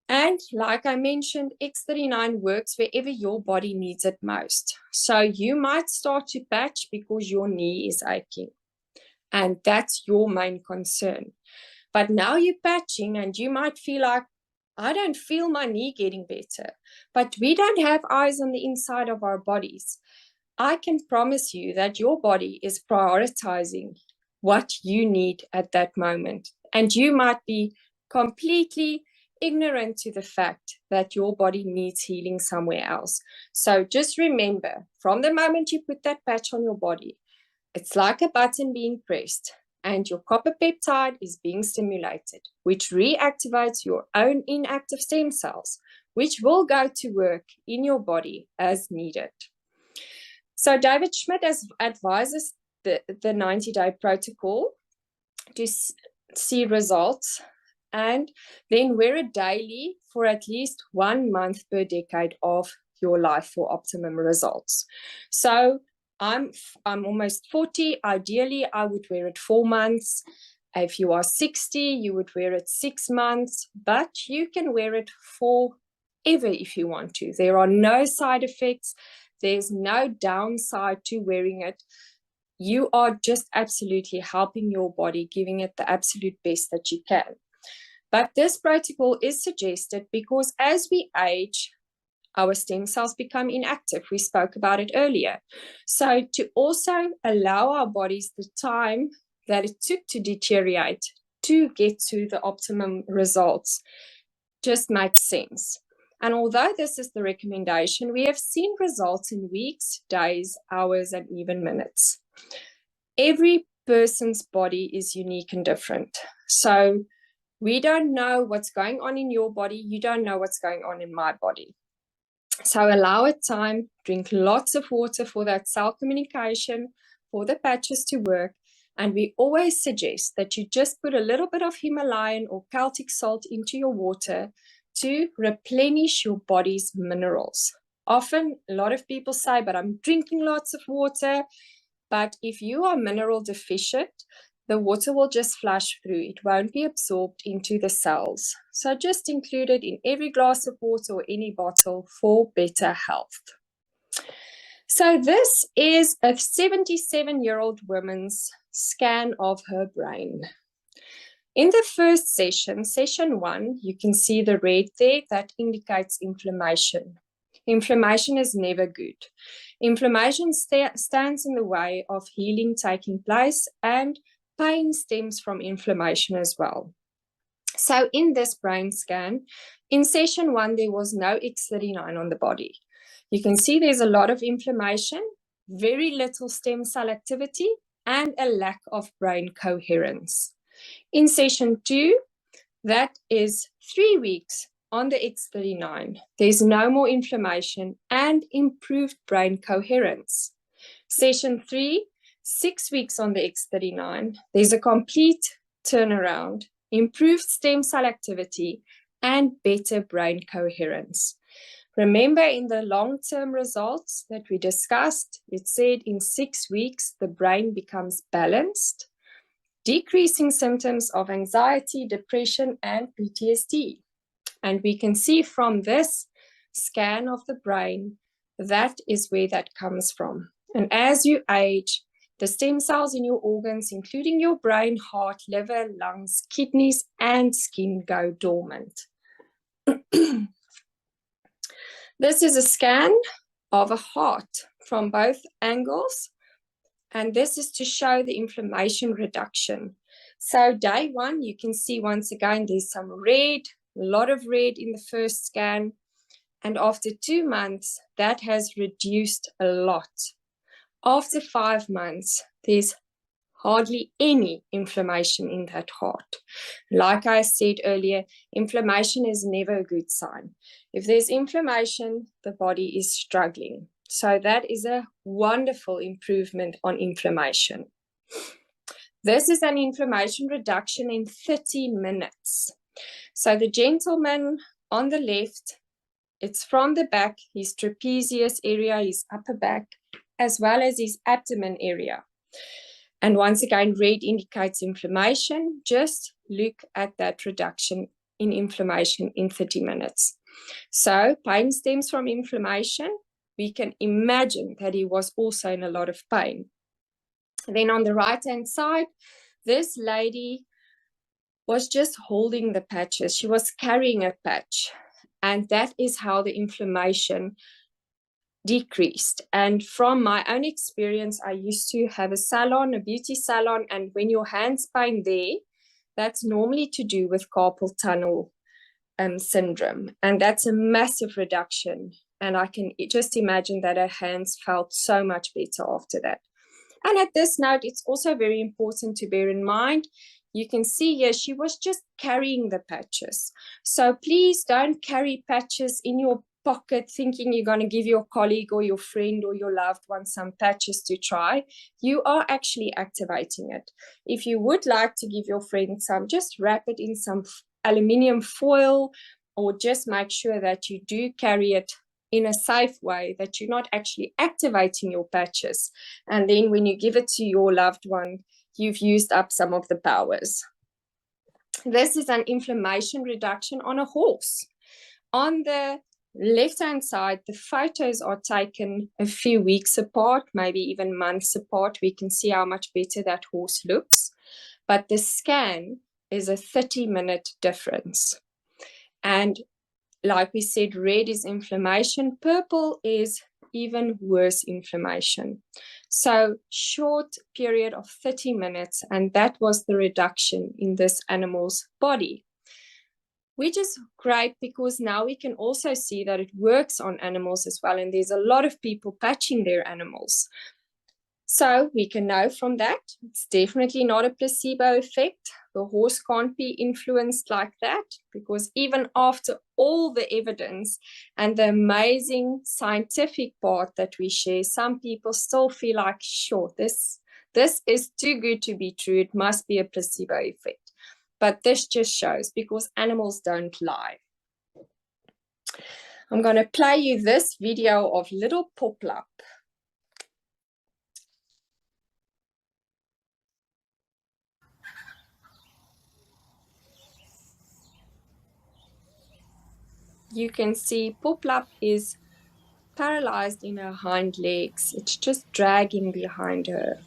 And like I mentioned, X39 works wherever your body needs it most. So you might start to patch because your knee is aching, and that's your main concern. But now you're patching and you might feel like, I don't feel my knee getting better. But we don't have eyes on the inside of our bodies. I can promise you that your body is prioritizing what you need at that moment. And you might be completely ignorant to the fact that your body needs healing somewhere else. So just remember, from the moment you put that patch on your body, it's like a button being pressed and your copper peptide is being stimulated, which reactivates your own inactive stem cells, which will go to work in your body as needed. So David Schmidt advises the 90-day protocol to see results, and then wear it daily for at least 1 month per decade of your life for optimum results. So I'm almost 40. Ideally, I would wear it 4 months. If you are 60, you would wear it 6 months, but you can wear it forever if you want to. There are no side effects. There's no downside to wearing it. You are just absolutely helping your body, giving it the absolute best that you can. But this protocol is suggested because as we age, our stem cells become inactive. We spoke about it earlier. So to also allow our bodies the time that it took to deteriorate to get to the optimum results just makes sense. And although this is the recommendation, we have seen results in weeks, days, hours, and even minutes. Every person's body is unique and different. So we don't know what's going on in your body. You don't know what's going on in my body. So allow it time, drink lots of water for that cell communication, for the patches to work. And we always suggest that you just put a little bit of Himalayan or Celtic salt into your water to replenish your body's minerals. Often, a lot of people say, but I'm drinking lots of water. But if you are mineral deficient, the water will just flush through. It won't be absorbed into the cells. So just include it in every glass of water or any bottle for better health. So this is a 77-year-old woman's scan of her brain. In the first session, session 1, you can see the red there that indicates inflammation. Inflammation is never good. Inflammation stands in the way of healing taking place, and pain stems from inflammation as well. So in this brain scan, in session 1, there was no X39 on the body. You can see there's a lot of inflammation, very little stem cell activity, and a lack of brain coherence. In session 2, that is 3 weeks on the X39. There's no more inflammation and improved brain coherence. Session 3, 6 weeks on the X39. There's a complete turnaround, improved stem cell activity, and better brain coherence. Remember, in the long-term results that we discussed, it said in 6 weeks, the brain becomes balanced, decreasing symptoms of anxiety, depression, and PTSD. And we can see from this scan of the brain, that is where that comes from. And as you age, the stem cells in your organs, including your brain, heart, liver, lungs, kidneys, and skin, go dormant. This is a scan of a heart from both angles, and this is to show the inflammation reduction. So day 1, you can see once again there's some red, a lot of red in the first scan, and after 2 months, that has reduced a lot. After 5 months, there's hardly any inflammation in that heart. Like I said earlier, inflammation is never a good sign. If there's inflammation, the body is struggling. So that is a wonderful improvement on inflammation. This is an inflammation reduction in 30 minutes. So the gentleman on the left, it's from the back, his trapezius area, his upper back, as well as his abdomen area. And once again, red indicates inflammation. Just look at that reduction in inflammation in 30 minutes. So pain stems from inflammation. We can imagine that he was also in a lot of pain. Then on the right-hand side, this lady was just holding the patches. She was carrying a patch. And that is how the inflammation decreased. And from my own experience, I used to have a salon, a beauty salon, and when your hands pain there, that's normally to do with carpal tunnel syndrome. And that's a massive reduction. And I can just imagine that her hands felt so much better after that. And at this note, it's also very important to bear in mind, you can see here, she was just carrying the patches. So please don't carry patches in your pocket thinking you're going to give your colleague or your friend or your loved one some patches to try. You are actually activating it. If you would like to give your friend some, just wrap it in some aluminium foil, or just make sure that you do carry it in a safe way, that you're not actually activating your patches. And then when you give it to your loved one, you've used up some of the powers. This is an inflammation reduction on a horse. On the left-hand side, the photos are taken a few weeks apart, maybe even months apart. We can see how much better that horse looks. But the scan is a 30-minute difference. And like we said, red is inflammation. Purple is even worse inflammation. So short period of 30 minutes, and that was the reduction in this animal's body, which is great because now we can also see that it works on animals as well. And there's a lot of people patching their animals. So we can know from that, it's definitely not a placebo effect. The horse can't be influenced like that, because even after all the evidence and the amazing scientific part that we share, some people still feel like, sure, this is too good to be true. It must be a placebo effect. But this just shows, because animals don't lie. I'm going to play you this video of little Poplap. You can see Poplap is paralyzed in her hind legs. It's just dragging behind her.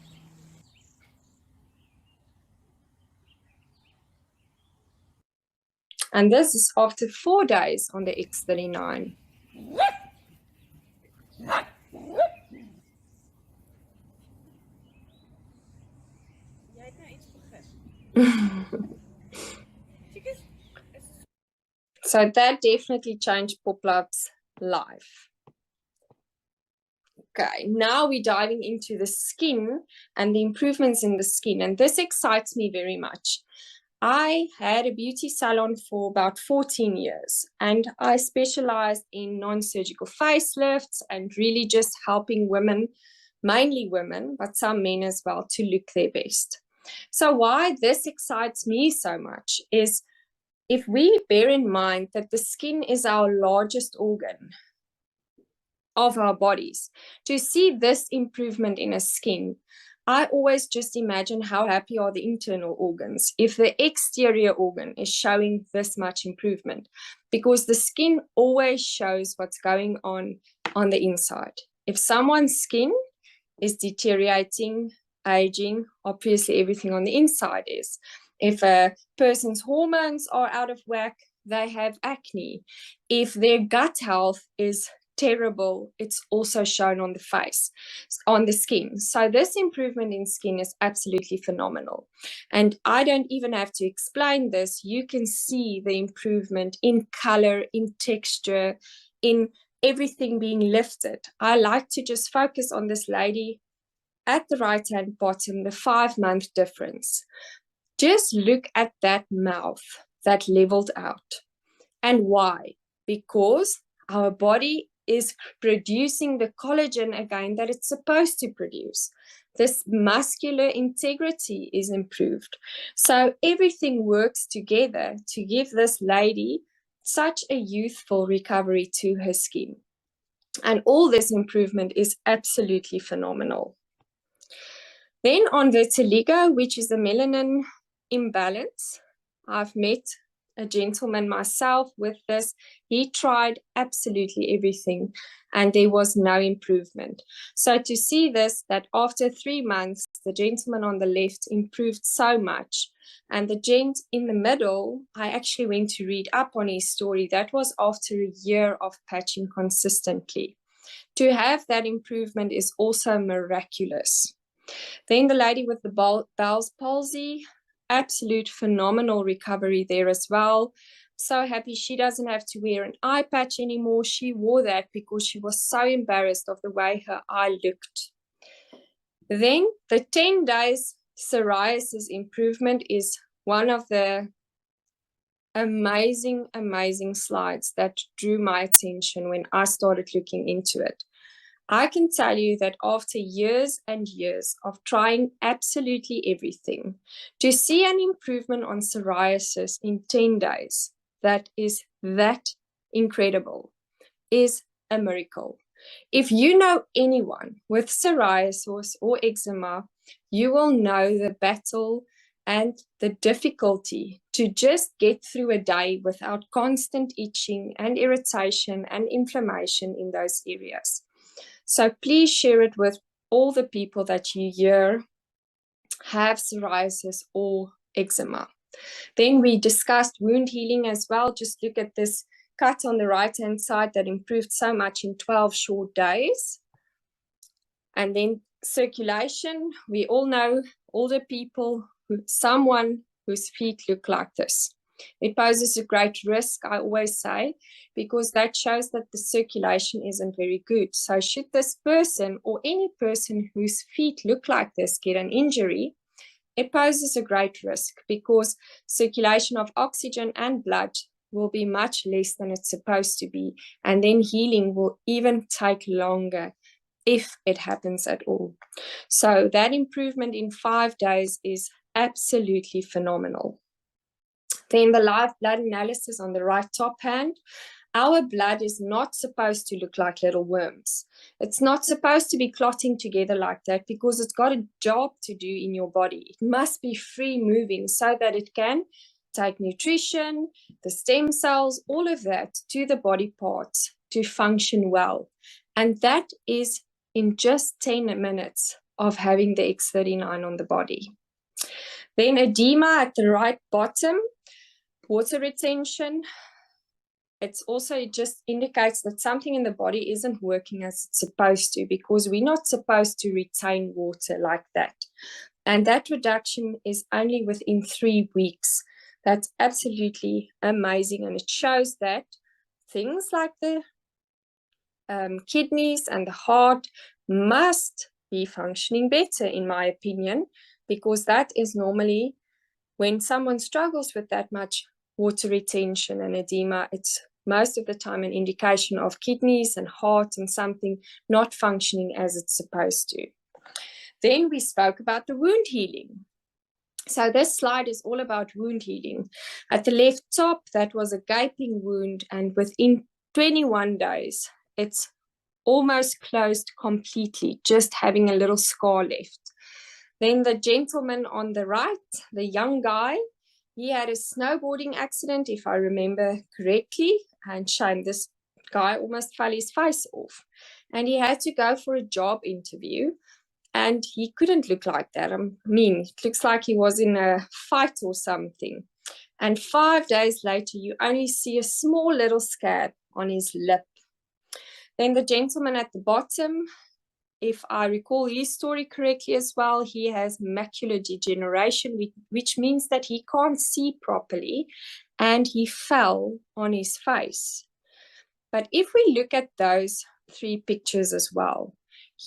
And this is after 4 days on the X39. So that definitely changed Poplap's life. Okay, now we're diving into the skin and the improvements in the skin. And this excites me very much. I had a beauty salon for about 14 years, and I specialized in non-surgical facelifts and really just helping women, mainly women, but some men as well, to look their best. So why this excites me so much is, if we bear in mind that the skin is our largest organ of our bodies, to see this improvement in a skin, I always just imagine how happy are the internal organs if the exterior organ is showing this much improvement, because the skin always shows what's going on the inside. If someone's skin is deteriorating, aging, obviously everything on the inside is. If a person's hormones are out of whack, they have acne. If their gut health is terrible, it's also shown on the face, on the skin. So this improvement in skin is absolutely phenomenal. And I don't even have to explain this. You can see the improvement in color, in texture, in everything being lifted. I like to just focus on this lady at the right-hand bottom, the 5-month difference. Just look at that mouth that leveled out. And why? Because our body is producing the collagen again that it's supposed to produce. This muscular integrity is improved. So everything works together to give this lady such a youthful recovery to her skin. And all this improvement is absolutely phenomenal. Then on vitiligo, which is a melanin imbalance, I've met a gentleman myself with this. He tried absolutely everything and there was no improvement. So to see this, that after 3 months, the gentleman on the left improved so much, and the gent in the middle, I actually went to read up on his story. That was after a year of patching consistently. To have that improvement is also miraculous. Then the lady with the Bell's palsy, absolute phenomenal recovery there as well. So happy she doesn't have to wear an eye patch anymore. She wore that because she was so embarrassed of the way her eye looked. Then the 10 days psoriasis improvement is one of the amazing, amazing slides that drew my attention when I started looking into it. I can tell you that after years and years of trying absolutely everything, to see an improvement on psoriasis in 10 days, that is that incredible, is a miracle. If you know anyone with psoriasis or eczema, you will know the battle and the difficulty to just get through a day without constant itching and irritation and inflammation in those areas. So please share it with all the people that you hear have psoriasis or eczema. Then we discussed wound healing as well. Just look at this cut on the right-hand side that improved so much in 12 short days. And then circulation, we all know older people, someone whose feet look like this. It poses a great risk, I always say, because that shows that the circulation isn't very good. So should this person or any person whose feet look like this get an injury, it poses a great risk because circulation of oxygen and blood will be much less than it's supposed to be. And then healing will even take longer if it happens at all. So that improvement in 5 days is absolutely phenomenal. Then the live blood analysis on the right top hand. Our blood is not supposed to look like little worms. It's not supposed to be clotting together like that because it's got a job to do in your body. It must be free moving so that it can take nutrition, the stem cells, all of that to the body parts to function well. And that is in just 10 minutes of having the X39 on the body. Then edema at the right bottom, water retention. It just indicates that something in the body isn't working as it's supposed to because we're not supposed to retain water like that. And that reduction is only within 3 weeks. That's absolutely amazing. And it shows that things like the kidneys and the heart must be functioning better, in my opinion, because that is normally when someone struggles with that much water retention and edema, it's most of the time an indication of kidneys and heart and something not functioning as it's supposed to. Then we spoke about the wound healing. So this slide is all about wound healing. At the left top, that was a gaping wound, and within 21 days, it's almost closed completely, just having a little scar left. Then the gentleman on the right, the young guy, he had a snowboarding accident, if I remember correctly, and shame, this guy almost fell his face off. And he had to go for a job interview, and he couldn't look like that. I mean, it looks like he was in a fight or something. And 5 days later, you only see a small little scab on his lip. Then the gentleman at the bottom, if I recall his story correctly as well, he has macular degeneration, which means that he can't see properly, and he fell on his face. But if we look at those 3 pictures as well,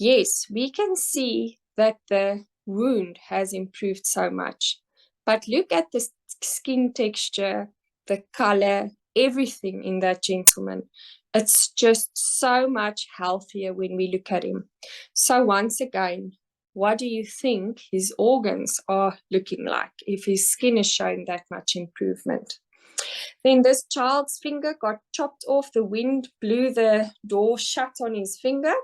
yes, we can see that the wound has improved so much. But look at the skin texture, the color, everything in that gentleman. It's just so much healthier when we look at him. So once again, what do you think his organs are looking like if his skin is showing that much improvement? Then this child's finger got chopped off. The wind blew the door shut on his finger,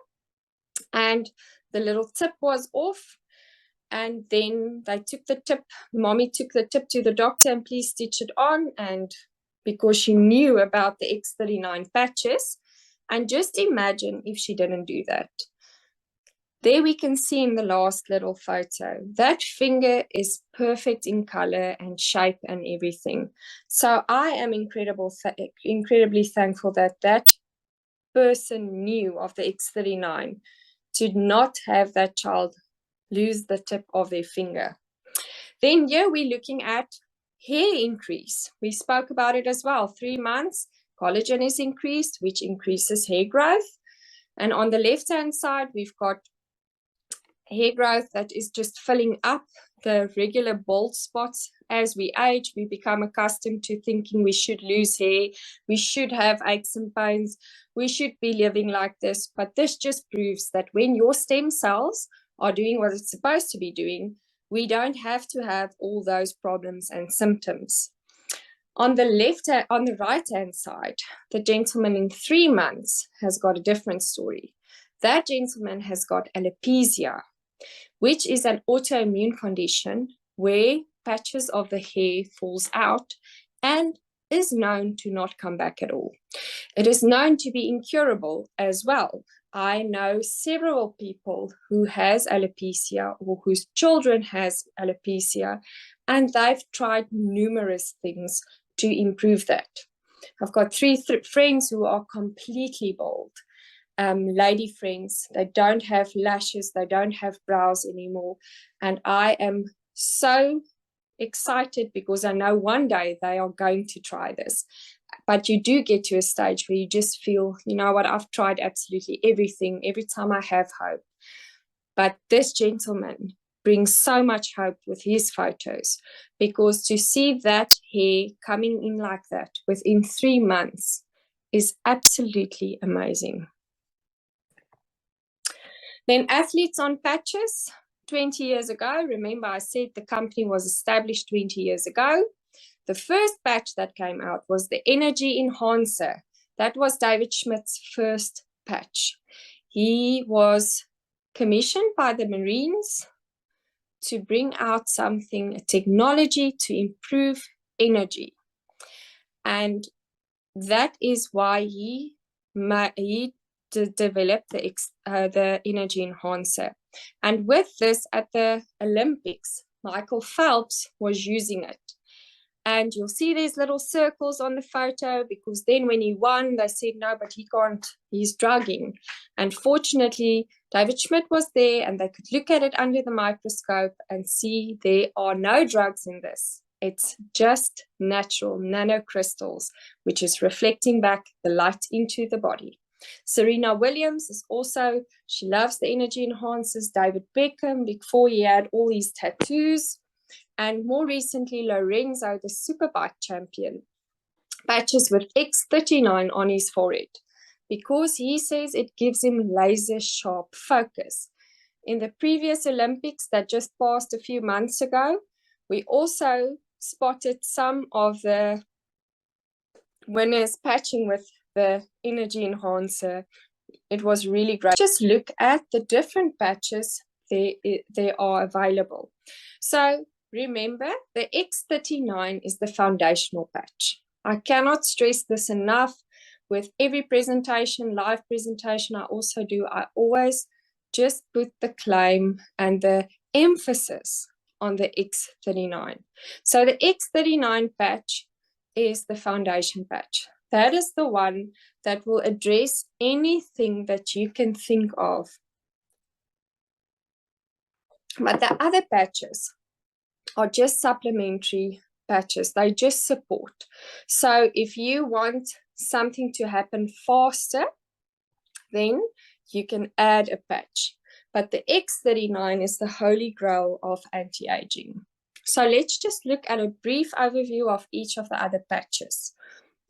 and the little tip was off. And then they took the tip, mommy took the tip to the doctor and please stitch it on. And because she knew about the X39 patches. And just imagine if she didn't do that. There we can see in the last little photo, that finger is perfect in color and shape and everything. So I am incredibly thankful that that person knew of the X39 to not have that child lose the tip of their finger. Then here we're looking at hair increase. We spoke about it as well. 3 months, collagen is increased, which increases hair growth. And on the left-hand side, we've got hair growth that is just filling up the regular bald spots. As we age, we become accustomed to thinking we should lose hair, we should have aches and pains, we should be living like this. But this just proves that when your stem cells are doing what it's supposed to be doing, we don't have to have all those problems and symptoms. On the right-hand side, the gentleman in 3 months has got a different story. That gentleman has got alopecia, which is an autoimmune condition where patches of the hair falls out and is known to not come back at all. It is known to be incurable as well. I know several people who has alopecia or whose children has alopecia, and they've tried numerous things to improve that. I've got 3 friends who are completely bald, lady friends. They don't have lashes, they don't have brows anymore. And I am so excited because I know one day they are going to try this. But you do get to a stage where you just feel, you know what, I've tried absolutely everything. Every time I have hope. But this gentleman brings so much hope with his photos, because to see that hair coming in like that within 3 months is absolutely amazing. Then athletes on patches. 20 years ago, remember I said the company was established 20 years ago. The first patch that came out was the Energy Enhancer. That was David Schmidt's first patch. He was commissioned by the Marines to bring out something, a technology to improve energy. And that is why he developed the Energy Enhancer. And with this, at the Olympics, Michael Phelps was using it. And you'll see these little circles on the photo, because then when he won, they said, no, but he can't, he's drugging. And fortunately, David Schmidt was there, and they could look at it under the microscope and see there are no drugs in this. It's just natural nanocrystals, which is reflecting back the light into the body. Serena Williams is also, she loves the energy enhancers. David Beckham, before he had all these tattoos. And more recently, Lorenzo, the superbike champion, patches with X39 on his forehead, because he says it gives him laser sharp focus. In the previous Olympics that just passed a few months ago, we also spotted some of the winners patching with the energy enhancer. It was really great. Just look at the different patches they are available. So remember, the X39 is the foundational patch. I cannot stress this enough. With every presentation, live presentation I also do, I always just put the claim and the emphasis on the X39. So the X39 patch is the foundation patch. That is the one that will address anything that you can think of. But the other patches are just supplementary patches. They just support. So if you want something to happen faster, then you can add a patch. But the X39 is the holy grail of anti-aging. So let's just look at a brief overview of each of the other patches.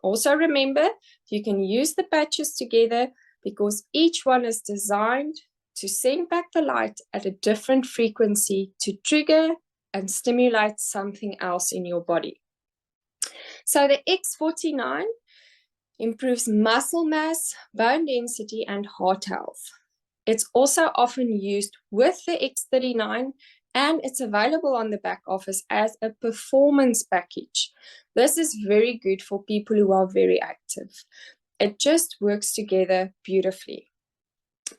Also remember, you can use the patches together because each one is designed to send back the light at a different frequency to trigger and stimulate something else in your body. So the X49 improves muscle mass, bone density, and heart health. It's also often used with the X39, and it's available on the back office as a performance package. This is very good for people who are very active. It just works together beautifully.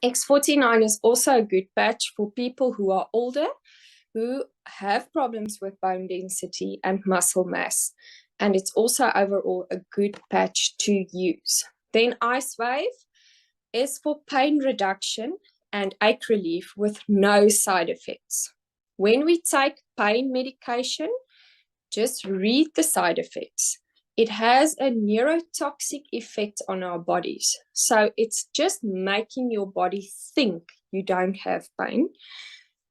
X49 is also a good patch for people who are older, who have problems with bone density and muscle mass. And it's also overall a good patch to use. Then Ice Wave is for pain reduction and ache relief with no side effects. When we take pain medication, just read the side effects. It has a neurotoxic effect on our bodies. So it's just making your body think you don't have pain.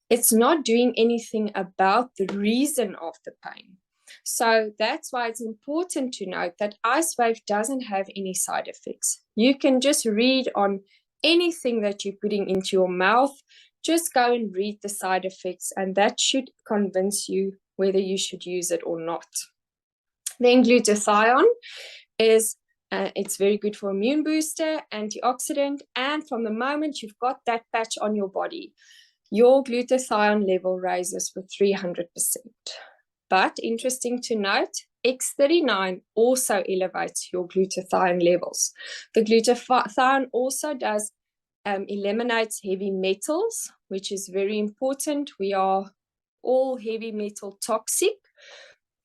It's not doing anything about the reason of the pain. So that's why it's important to note that Ice Wave doesn't have any side effects. You can just read on anything that you're putting into your mouth. Just go and read the side effects, and that should convince you whether you should use it or not. Then glutathione is it's very good for immune booster, antioxidant, and from the moment you've got that patch on your body, your glutathione level raises with 300%. But interesting to note, X39 also elevates your glutathione levels. The glutathione also does eliminates heavy metals, which is very important. We are all heavy metal toxic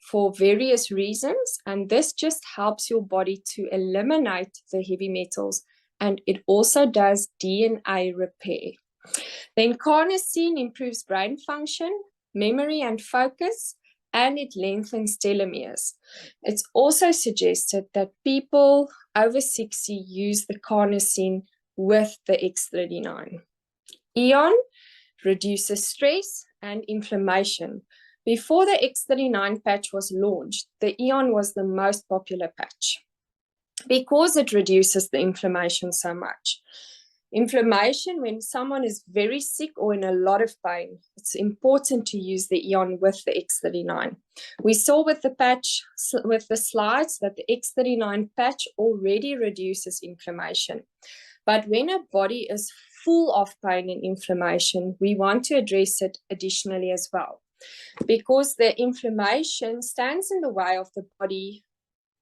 for various reasons, and this just helps your body to eliminate the heavy metals and it also does DNA repair. Then carnosine improves brain function, memory and focus, and it lengthens telomeres. It's also suggested that people over 60 use the carnosine with the X39. Eon reduces stress and inflammation. Before the X39 patch was launched, the Eon was the most popular patch because it reduces the inflammation so much. Inflammation, when someone is very sick or in a lot of pain, it's important to use the Eon with the X39. We saw with the patch, with the slides, that the X39 patch already reduces inflammation. But when a body is full of pain and inflammation, we want to address it additionally as well, because the inflammation stands in the way of the body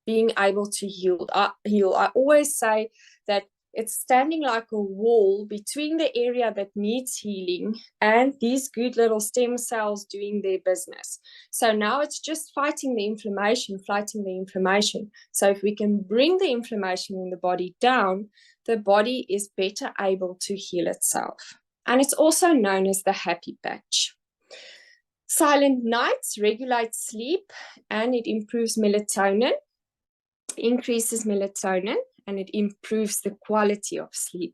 being able to heal. I always say that it's standing like a wall between the area that needs healing and these good little stem cells doing their business. So now it's just fighting the inflammation. So if we can bring the inflammation in the body down, the body is better able to heal itself. And it's also known as the happy patch. Silent nights regulate sleep, and it improves melatonin, increases melatonin, and it improves the quality of sleep.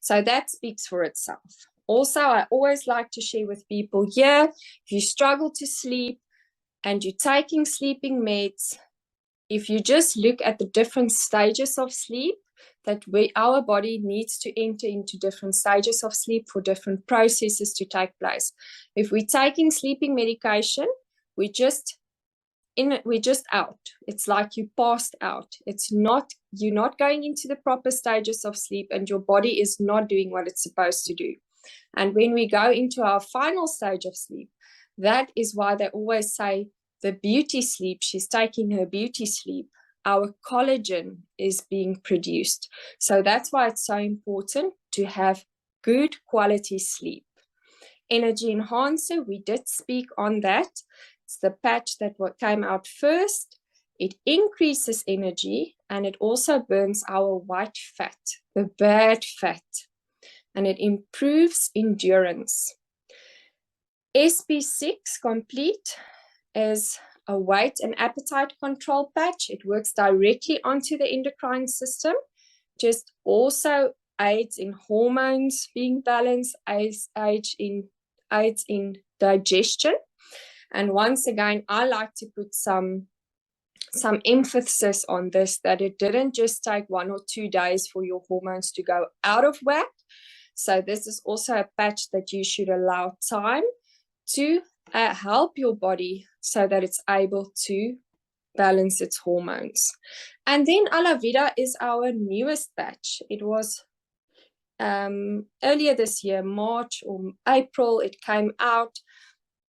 So that speaks for itself. Also, I always like to share with people here, if you struggle to sleep and you're taking sleeping meds, if you just look at the different stages of sleep, that our body needs to enter into different stages of sleep for different processes to take place. If we're taking sleeping medication, we're just out. It's like you passed out. You're not going into the proper stages of sleep, and your body is not doing what it's supposed to do. And when we go into our final stage of sleep, that is why they always say the beauty sleep, she's taking her beauty sleep. Our collagen is being produced. So that's why it's so important to have good quality sleep. Energy enhancer, we did speak on that. It's the patch that came out first. It increases energy, and it also burns our white fat, the bad fat, and it improves endurance. SB6 Complete is a weight and appetite control patch. It works directly onto the endocrine system, just also aids in hormones being balanced, aids in digestion. And once again, I like to put some emphasis on this, that it didn't just take 1 or 2 days for your hormones to go out of whack. So this is also a patch that you should allow time to help your body so that it's able to balance its hormones. And then Alavida is our newest patch. It was earlier this year, March or April, it came out,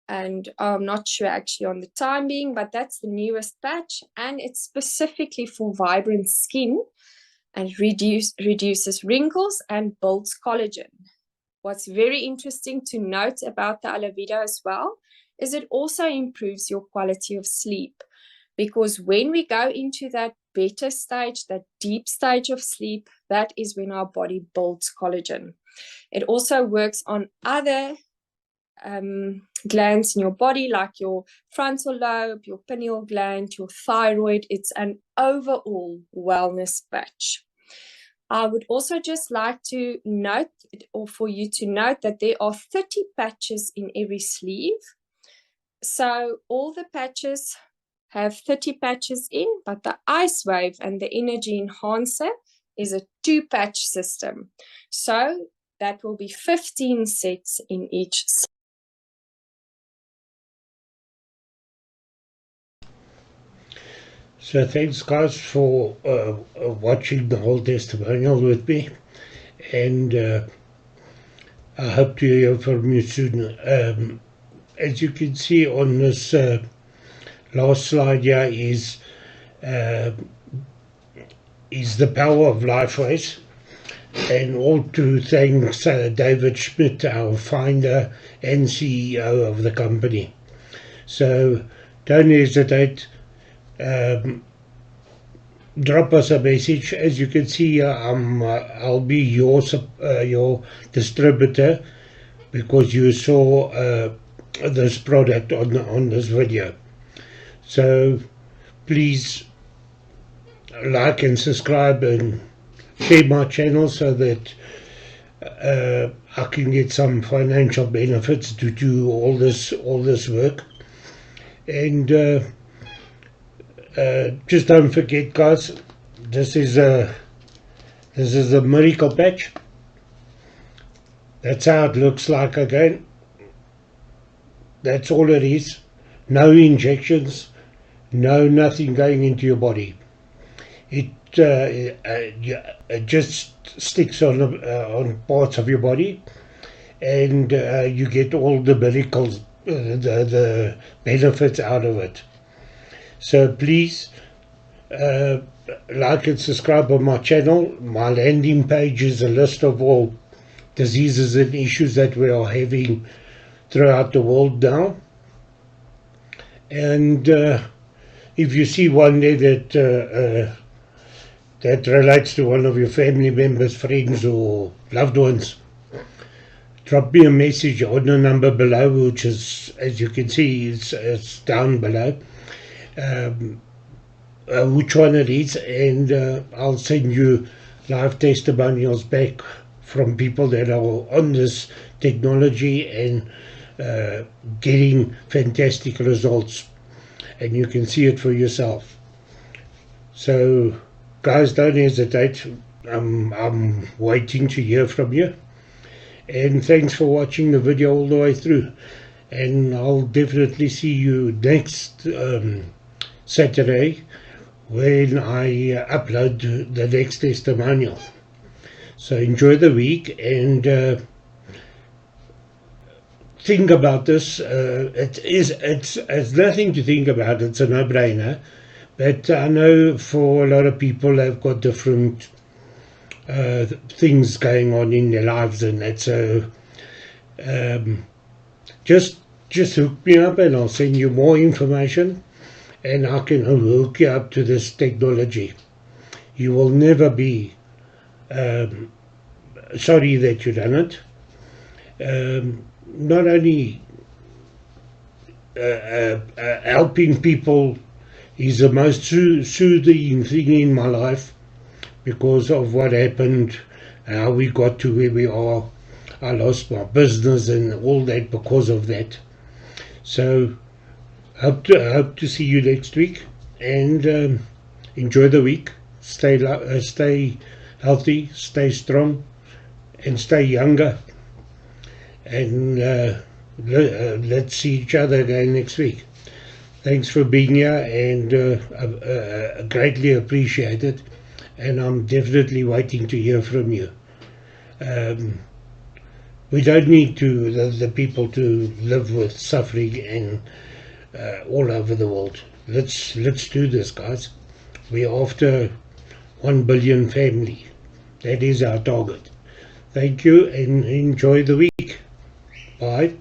and I'm not sure actually on the timing, but that's the newest patch, and it's specifically for vibrant skin, and reduces wrinkles and builds collagen. What's very interesting to note about the Alavida as well is it also improves your quality of sleep, because when we go into that better stage, that deep stage of sleep, that is when our body builds collagen. It also works on other glands in your body, like your frontal lobe, your pineal gland, your thyroid. It's an overall wellness patch. I would also just like to note, or for you to note, that there are 30 patches in every sleeve. So all the patches have 30 patches in, but the Ice Wave and the Energy Enhancer is a 2-patch system. So that will be 15 sets in each sleeve. So thanks guys for watching the whole testimonial with me, and I hope to hear from you soon. As you can see on this last slide here is the Power of Life race, and all to thanks David Schmidt, our founder and CEO of the company. So don't hesitate. drop us a message. As you can see, I'll be your distributor, because you saw this product on this video. So please like and subscribe and share my channel, so that I can get some financial benefits to do all this work. And just don't forget, guys, this is a miracle patch. That's how it looks like again. That's all it is. No injections, nothing going into your body. It just sticks on parts of your body, and you get all the miracles, the benefits out of it. So please like and subscribe on my channel. My landing page is a list of all diseases and issues that we are having throughout the world now. And if you see one there that relates to one of your family members, friends or loved ones, drop me a message on the number below, which is, as you can see, it's down below, which one it is, and I'll send you live testimonials back from people that are on this technology and getting fantastic results, and you can see it for yourself. So guys, don't hesitate. I'm waiting to hear from you, and thanks for watching the video all the way through, and I'll definitely see you next Saturday when I upload the next testimonial. So enjoy the week, and think about this. It's nothing to think about. It's a no-brainer. But I know for a lot of people, they've got different things going on in their lives and that. So just hook me up, and I'll send you more information, and I can hook you up to this technology. You will never be sorry that you done it. Not only helping people is the most soothing thing in my life, because of what happened, how we got to where we are. I lost my business and all that because of that. So hope to see you next week, and enjoy the week. Stay healthy, stay strong, and stay younger. And let's see each other again next week. Thanks for being here, and greatly appreciated. And I'm definitely waiting to hear from you. We don't need the people to live with suffering and all over the world. Let's do this, guys. We're after 1 billion family. That is our target. Thank you, and enjoy the week. Bye.